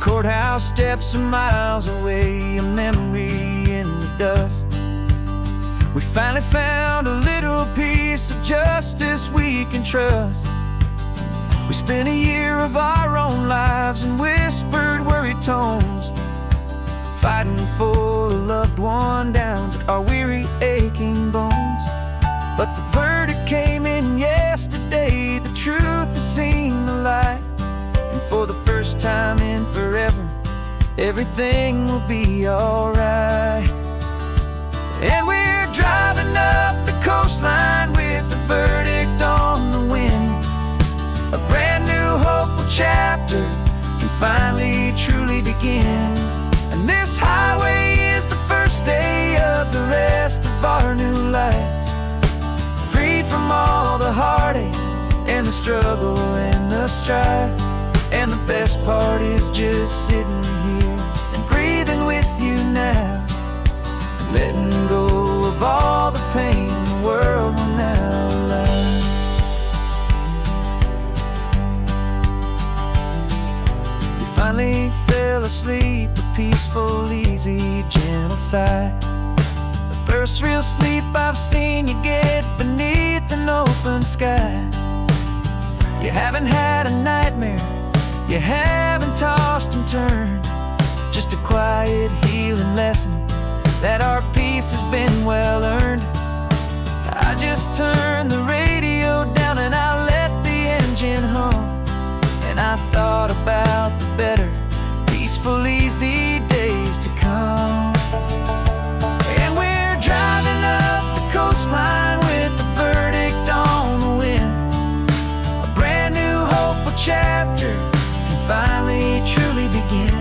Courthouse steps are miles away, a memory in the dust. We finally found a little piece of justice we can trust. We spent a year of our own lives in whispered worried tones, fighting for a loved one down to our weary aching bones. But the verdict came in yesterday, the truth has seen the light, and for the first time in forever, everything will be alright. And we're driving up the coastline with the verdict on the wind. A brand new hopeful chapter can finally truly begin. And this highway is the first day of the rest of our new life, free from all the heartache and the struggle and the strife. And the best part is just sitting here and breathing with you now, and letting go of all the pain the world will now allow. You finally fell asleep, a peaceful, easy, gentle sigh. The first real sleep I've seen you get beneath an open sky. You haven't had a nightmare, you haven't tossed and turned, just a quiet healing lesson that our peace has been well earned. I just turned the radio down and I let the engine hum, and I thought about the better, peaceful, easy days to come. And we're driving up the coastline with the verdict on the wind. A brand new hopeful chapter can finally truly begin.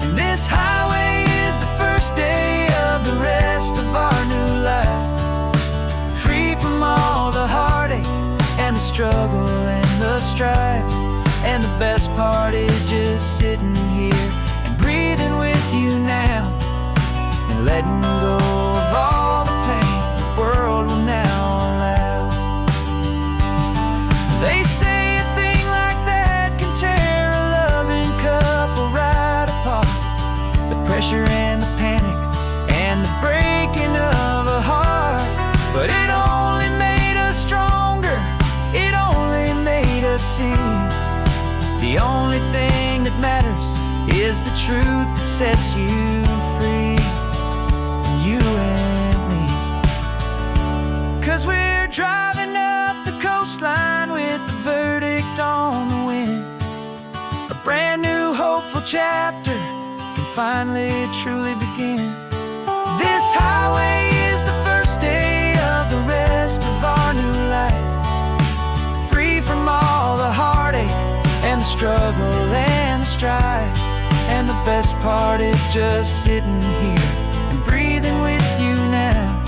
And this highway is the first day of the rest of our new life, free from all the heartache and the struggle and the strife. And the best part is just sitting here and breathing with you now, and letting go of all the pain the world will now allow. They say a thing like that can tear a loving couple right apart. The pressure and the panic and the breaking of a heart. But it only made us stronger, it only made us see the only thing that matters is the truth that sets you free, you and me. 'Cause we're driving up the coastline with the verdict on the wind. A brand new hopeful chapter can finally truly begin. This highway is the first day of the rest of our new life, free from all the heartache and the struggle and the strife. And the best part is just sitting here and breathing with you now,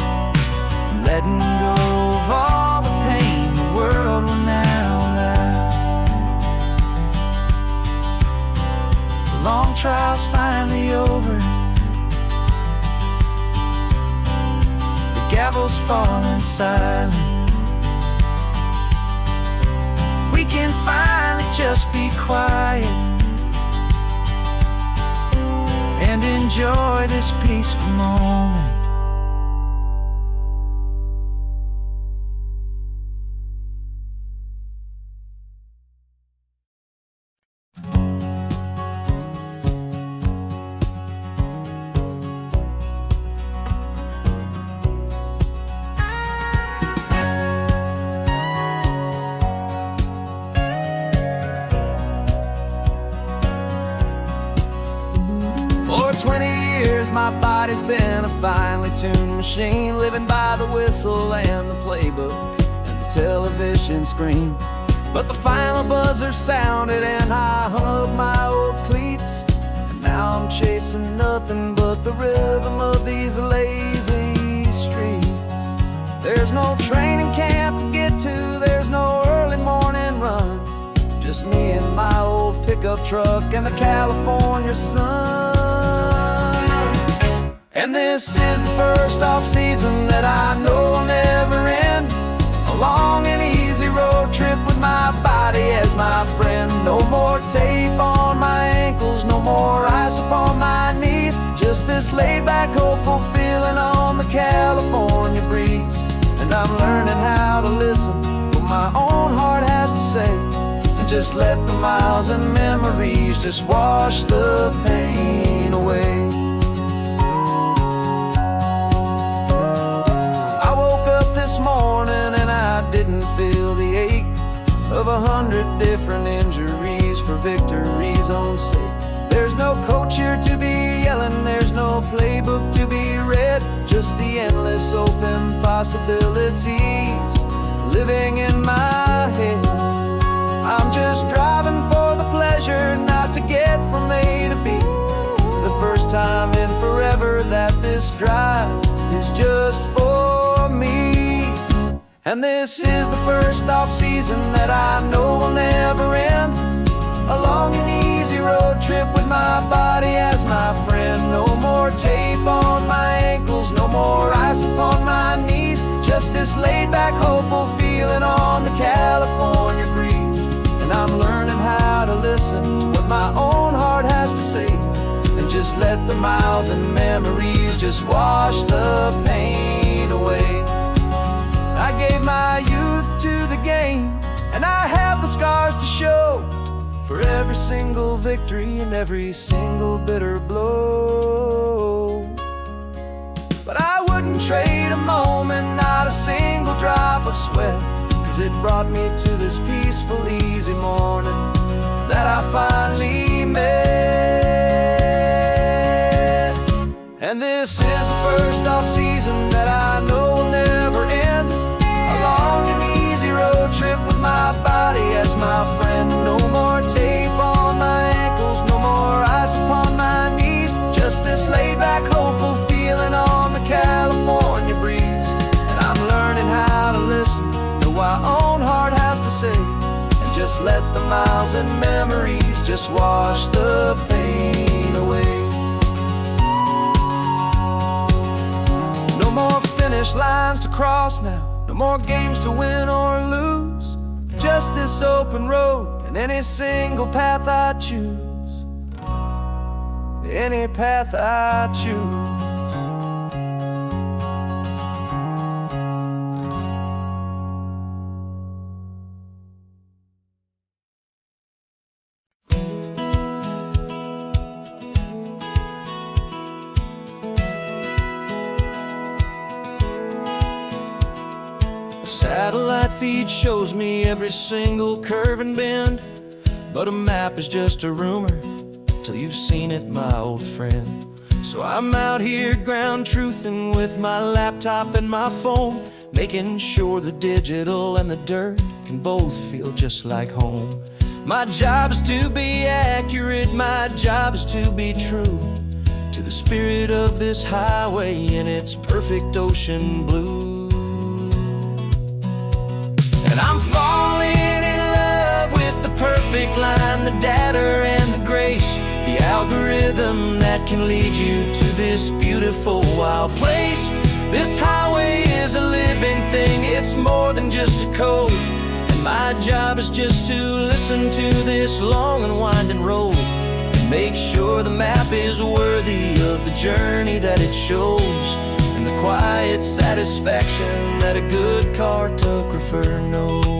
and letting go of all the pain the world will now allow. The long trial's finally over, the gavel's falling silent. We can finally just be quiet and enjoy this peaceful moment. For 20 years my body's been a finely tuned machine, living by the whistle and the playbook and the television screen. But the final buzzer sounded and I hung up my old cleats, and now I'm chasing nothing but the rhythm of these lazy streets. There's no training camp to get to, there's no early morning run, just me and my old pickup truck and the California sun. And this is the first off-season that I know will never end, a long and easy road trip with my body as my friend. No more tape on my ankles, no more ice upon my knees, just this laid-back, hopeful feeling on the California breeze. And I'm learning how to listen what my own heart has to say, and just let the miles and memories just wash the pain away. I woke up this morning and I didn't feel the ache of 100 different injuries for victory's own sake. There's no coach here to be yelling, there's no playbook to be read, just the endless open possibilities living in my head. I'm just driving for the pleasure, not to get from A to B. The first time in forever that this drive is just for me. And this is the first off-season that I know will never end. A long and easy road trip with my body as my friend. No more tape on my ankles, no more ice upon my knees. Just this laid-back, hopeful feeling on the California breeze. And I'm learning how to listen to what my own heart has to say, and just let the miles and memories just wash the pain away. I gave my youth to the game, and I have the scars to show for every single victory and every single bitter blow. But I wouldn't trade a moment, not a single drop of sweat, 'cause it brought me to this peaceful, easy morning that I finally met. And this is the first off-season that I know will never end. A long and easy road trip with my body as my friend. No more tape on my ankles, no more ice upon my knees. Just this laid-back, hopeful feeling on the California breeze. And I'm learning how to listen to what my own heart has to say, and just let the miles and memories just wash the pain away. No more finish lines to cross now, no more games to win or lose. Just this open road and any single path I choose. Any path I choose. Satellite feed shows me every single curve and bend, but a map is just a rumor till you've seen it, my old friend. So I'm out here ground truthing with my laptop and my phone, making sure the digital and the dirt can both feel just like home. My job is to be accurate, my job is to be true to the spirit of this highway in its perfect ocean blue. And I'm falling in love with the perfect line, the data and the grace, the algorithm that can lead you to this beautiful wild place. This highway is a living thing, it's more than just a code. And my job is just to listen to this long and winding road, and make sure the map is worthy of the journey that it shows, and the quiet satisfaction that a good cartographer knows.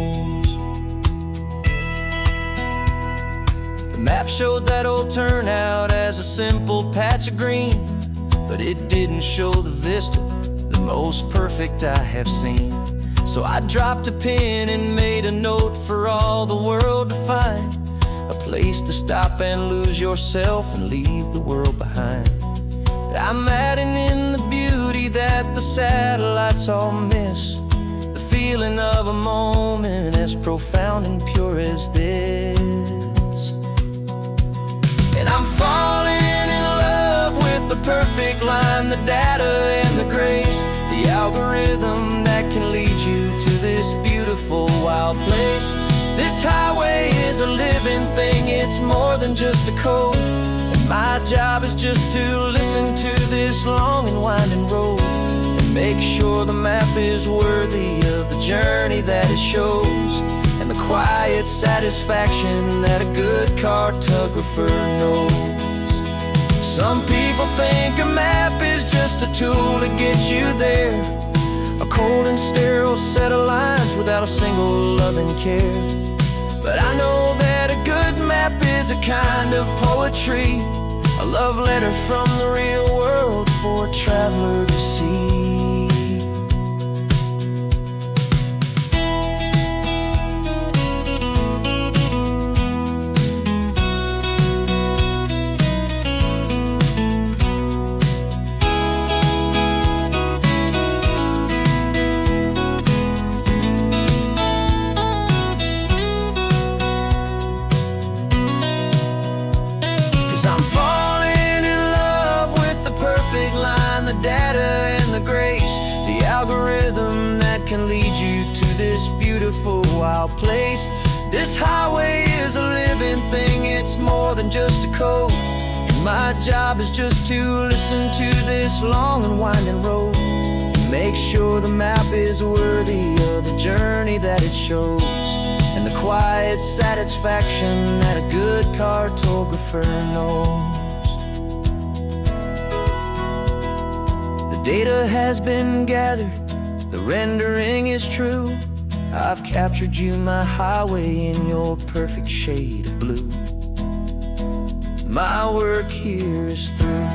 The map showed that old turnout as a simple patch of green, but it didn't show the vista, the most perfect I have seen. So I dropped a pin and made a note for all the world to find, a place to stop and lose yourself and leave the world behind. I'm adding in the beauty that the satellites all miss, the feeling of a moment as profound and pure as this. And I'm falling in love with the perfect line, the data and the grace, the algorithm that can lead you to this beautiful wild place. This highway is a living thing, it's more than just a code. My job is just to listen to this long and winding road, and make sure the map is worthy of the journey that it shows, and the quiet satisfaction that a good cartographer knows. Some people think a map is just a tool to get you there, a cold and sterile set of lines without a single loving care. But I know that a good map is a kind of poetry, a love letter from the real world for a traveler to see. I'm falling in love with the perfect line, the data and the grace, the algorithm that can lead you to this beautiful wild place. This highway is a living thing, it's more than just a code. And my job is just to listen to this long and winding road and make sure the map is worthy of the journey that it shows, and the quiet satisfaction that a good cartographer knows. The data has been gathered, the rendering is true. I've captured you, my highway, in your perfect shade of blue. My work here is through.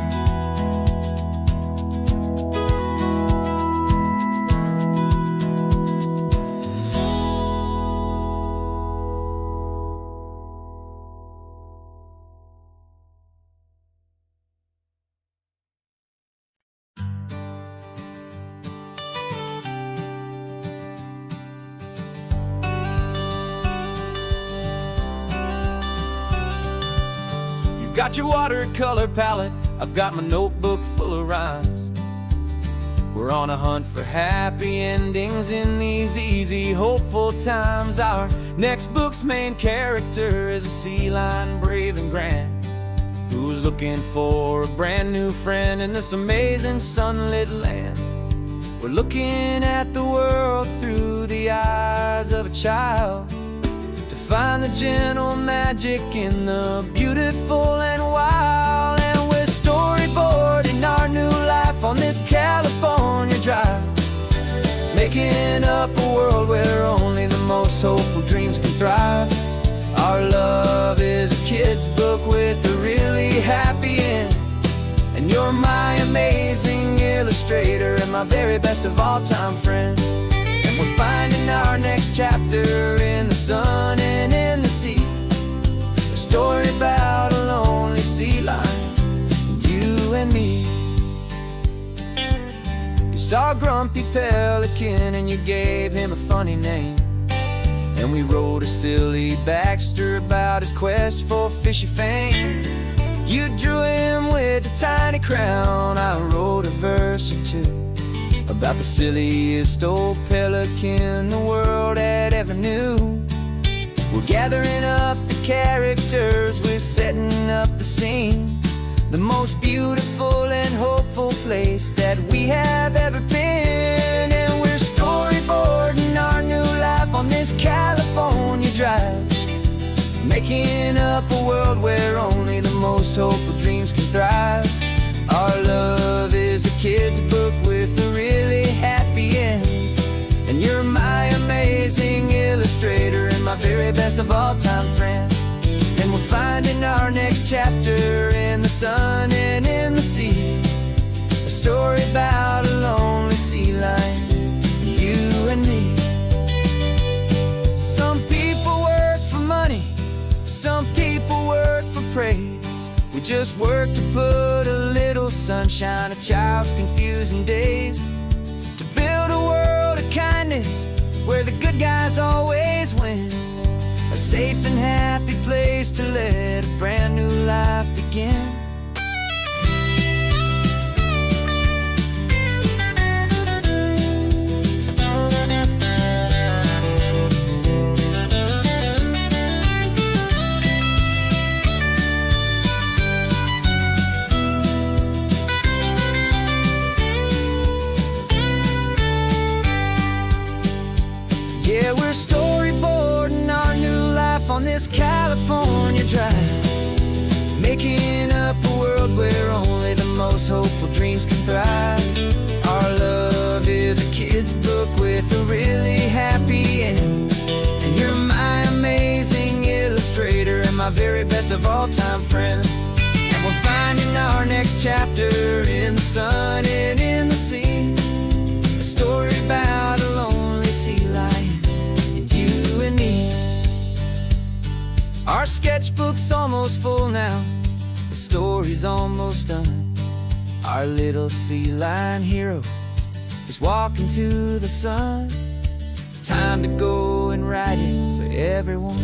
Got your watercolor palette, I've got my notebook full of rhymes. We're on a hunt for happy endings in these easy, hopeful times. Our next book's main character is a sea lion, brave and grand, who's looking for a brand new friend in this amazing sunlit land. We're looking at the world through the eyes of a child, find the gentle magic in the beautiful and wild. And we're storyboarding our new life on this California drive, making up a world where only the most hopeful dreams can thrive. Our love is a kid's book with a really happy end, and you're my amazing illustrator and my very best of all time friend. We're finding our next chapter in the sun and in the sea, a story about a lonely sea lion, you and me. You saw a grumpy pelican and you gave him a funny name, and we wrote a silly Baxter about his quest for fishy fame. You drew him with a tiny crown, I wrote a verse or two about the silliest old pelican the world had ever knew. We're gathering up the characters, we're setting up the scene, the most beautiful and hopeful place that we have ever been. And we're storyboarding our new life on this California drive, making up a world where only the most hopeful dreams can thrive. Our love is a kid's book with a really happy end, and you're my amazing illustrator and my very best of all time friend. And we're finding our next chapter in the sun and in the sea, a story about a lonely sea lion, you and me. Some people work for money, some people work for praise. We just work to put a little sunshine, a child's confusing days, to build a world of kindness where the good guys always win, a safe and happy place to let a brand new life begin. Yeah, we're storyboarding our new life on this California drive, making up a world where only the most hopeful dreams can thrive. Our love is a kid's book with a really happy end, and you're my amazing best of all time friends. And we're finding our next chapter in the sun and in the sea. A story about a lonely sea lion, you and me. Our sketchbook's almost full now, the story's almost done. Our little sea lion hero is walking to the sun. Time to go and write it for everyone.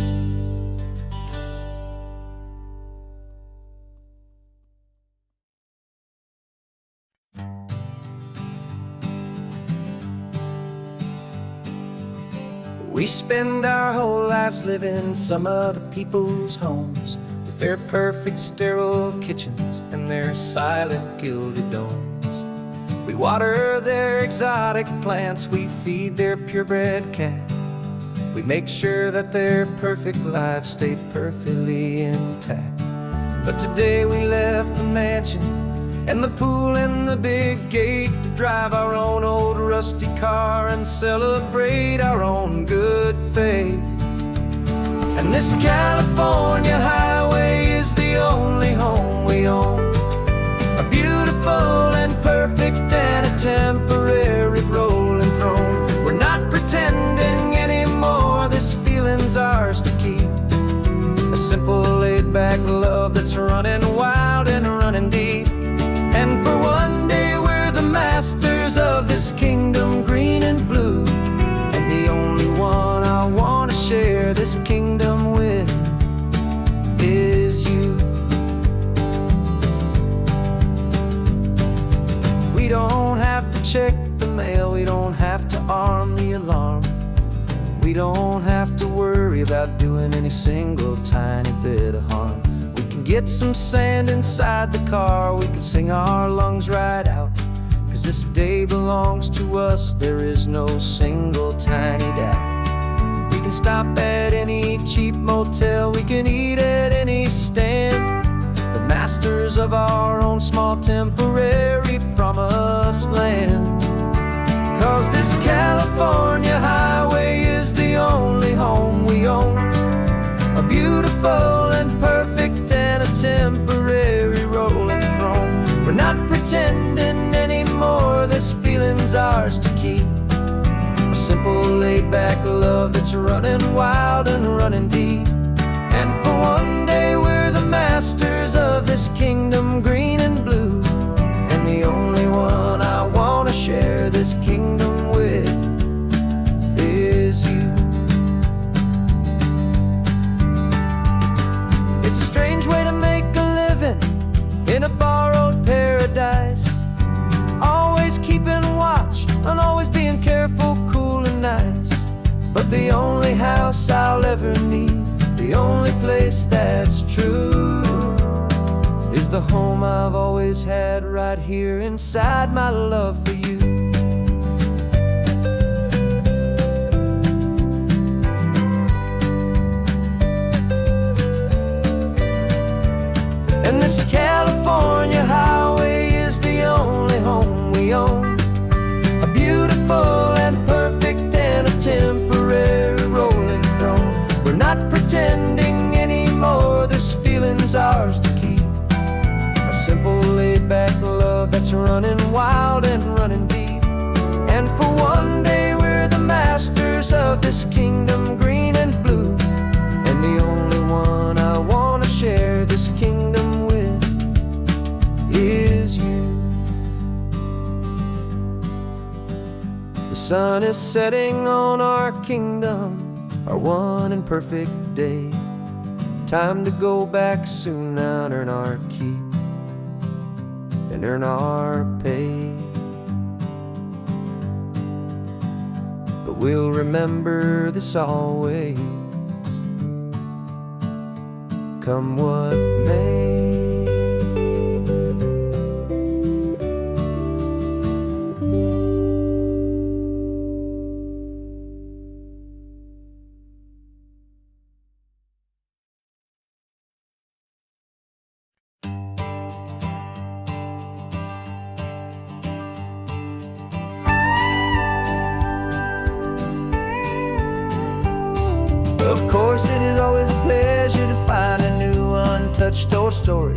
We spend our whole lives living some other people's homes, with their perfect sterile kitchens and their silent gilded domes. We water their exotic plants, we feed their purebred cat. We make sure that their perfect lives stay perfectly intact. But today we left the mansion and the pool and the big gate to drive our own old rusty car and celebrate our own good faith. And this California highway is the only home we own, a beautiful and perfect and a temporary rolling throne. We're not pretending anymore, this feeling's ours to keep. A simple laid-back love that's running wild and running deep. And for one day we're the masters of this kingdom green and blue, and the only one I want to share this kingdom with is you. We don't have to check the mail, we don't have to arm the alarm. We don't have to worry about doing any single tiny bit of harm. We can get some sand inside the car, we can sing our lungs right out, 'cause this day belongs to us, there is no single tiny doubt. We can stop at any cheap motel, we can eat at any stand, the masters of our own small temporary promised land. 'Cause this California highway is the only home we own, a beautiful and perfect and a temporary rolling throne. We're not pretending anymore, this feeling's ours to keep. A simple laid-back love that's running wild and running deep. And for one day we're the masters of this kingdom green and blue, and the only one I want to share this kingdom with is you. It's a strange way to make a living in a borrowed paradise, always keeping watch and always being careful, cool and nice. But the only house I'll ever need, the only place that's true, is the home I've always had right here inside my love for you. And this California highway is the only home we own, a beautiful and perfect and a temporary rolling throne. We're not pretending anymore, this feeling's ours to keep. A simple laid-back love that's running wild and running deep. And for one day we're the masters of this kingdom green and blue, and the only one I want to share this kingdom with is you. The sun is setting on our kingdom, our one and perfect day. Time to go back soon now and earn our keep and earn our pay. But we'll remember this always, come what may. Of course, it is always a pleasure to find a new touch told story.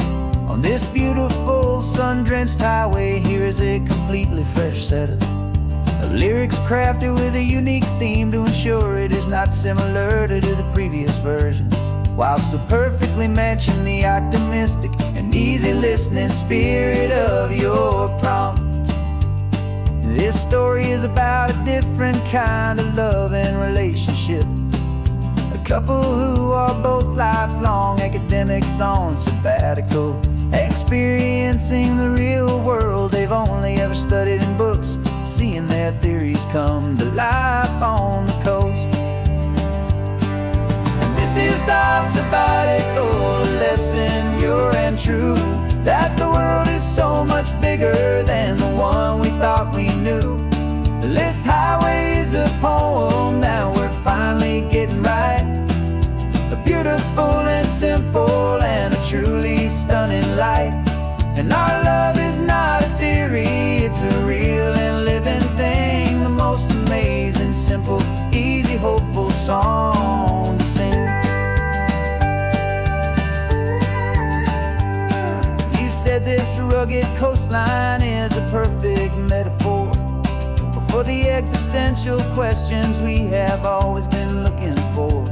On this beautiful sun-drenched highway, here is a completely fresh set of lyrics crafted with a unique theme to ensure it is not similar to the previous versions, while still perfectly matching the optimistic and easy listening spirit of your prompt. This story is about a different kind of love and relationship. A couple who are both lifelong academics on sabbatical, experiencing the real world they've only ever studied in books, seeing their theories come to life on the coast. And this is our sabbatical lesson, pure and true, that the world is so much bigger than the one we thought we knew. This highway is a poem that we're finally getting right. A beautiful and simple and a truly stunning light. And our love is not a theory, it's a real and living thing. The most amazing, simple, easy, hopeful song to sing. You said this rugged coastline is a perfect metaphor for the existential questions we have always been looking for.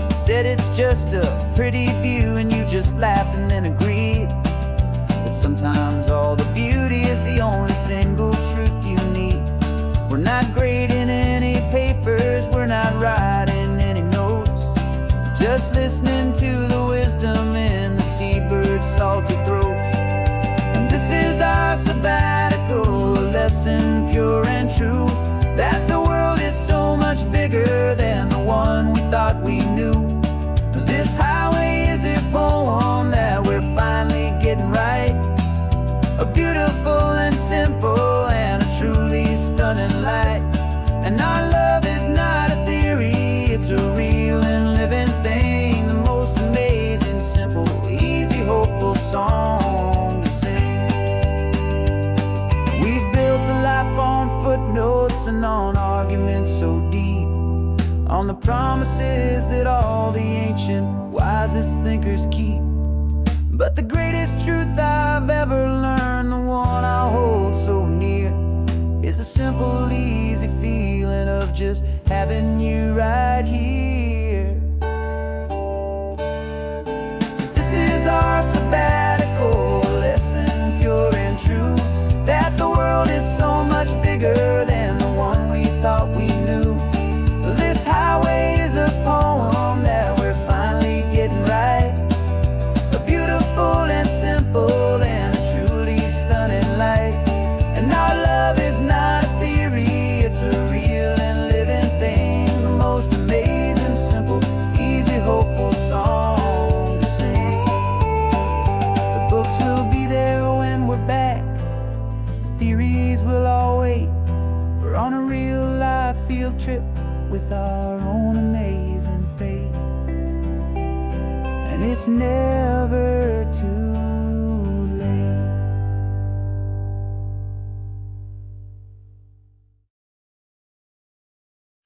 You said it's just a pretty view and you just laughed and then agreed that sometimes all the beauty is the only single truth you need. We're not grading any papers, we're not writing any notes, just listening to the wisdom in the seabird's salty throats. And this is our sabbatical lesson, pure and true, that the world is so much bigger than the one we thought we knew. This highway is a poem that we're finally getting right. A beautiful and simple and a truly stunning light. And our love is not a theory, it's a real and living thing. The most amazing, simple, easy, hopeful song to sing. We've built a life on footnotes and on arguments so deep, on the promises that all the ancient, wisest thinkers keep. But the greatest truth I've ever learned, the one I hold so near, is a simple, easy feeling of just having you right here. 'Cause this is our sabbatical lesson, pure and true, that the world is so much bigger than the one we thought we knew. This highway is a poem that we're finally getting right. A beautiful and simple and a truly stunning light. And our love is not a theory, it's a real and living thing. The most amazing, simple, easy, hopeful song to sing. The books will be there when we're back, the theories will all wait. We're on a real life field trip with our own amazing fate. And it's never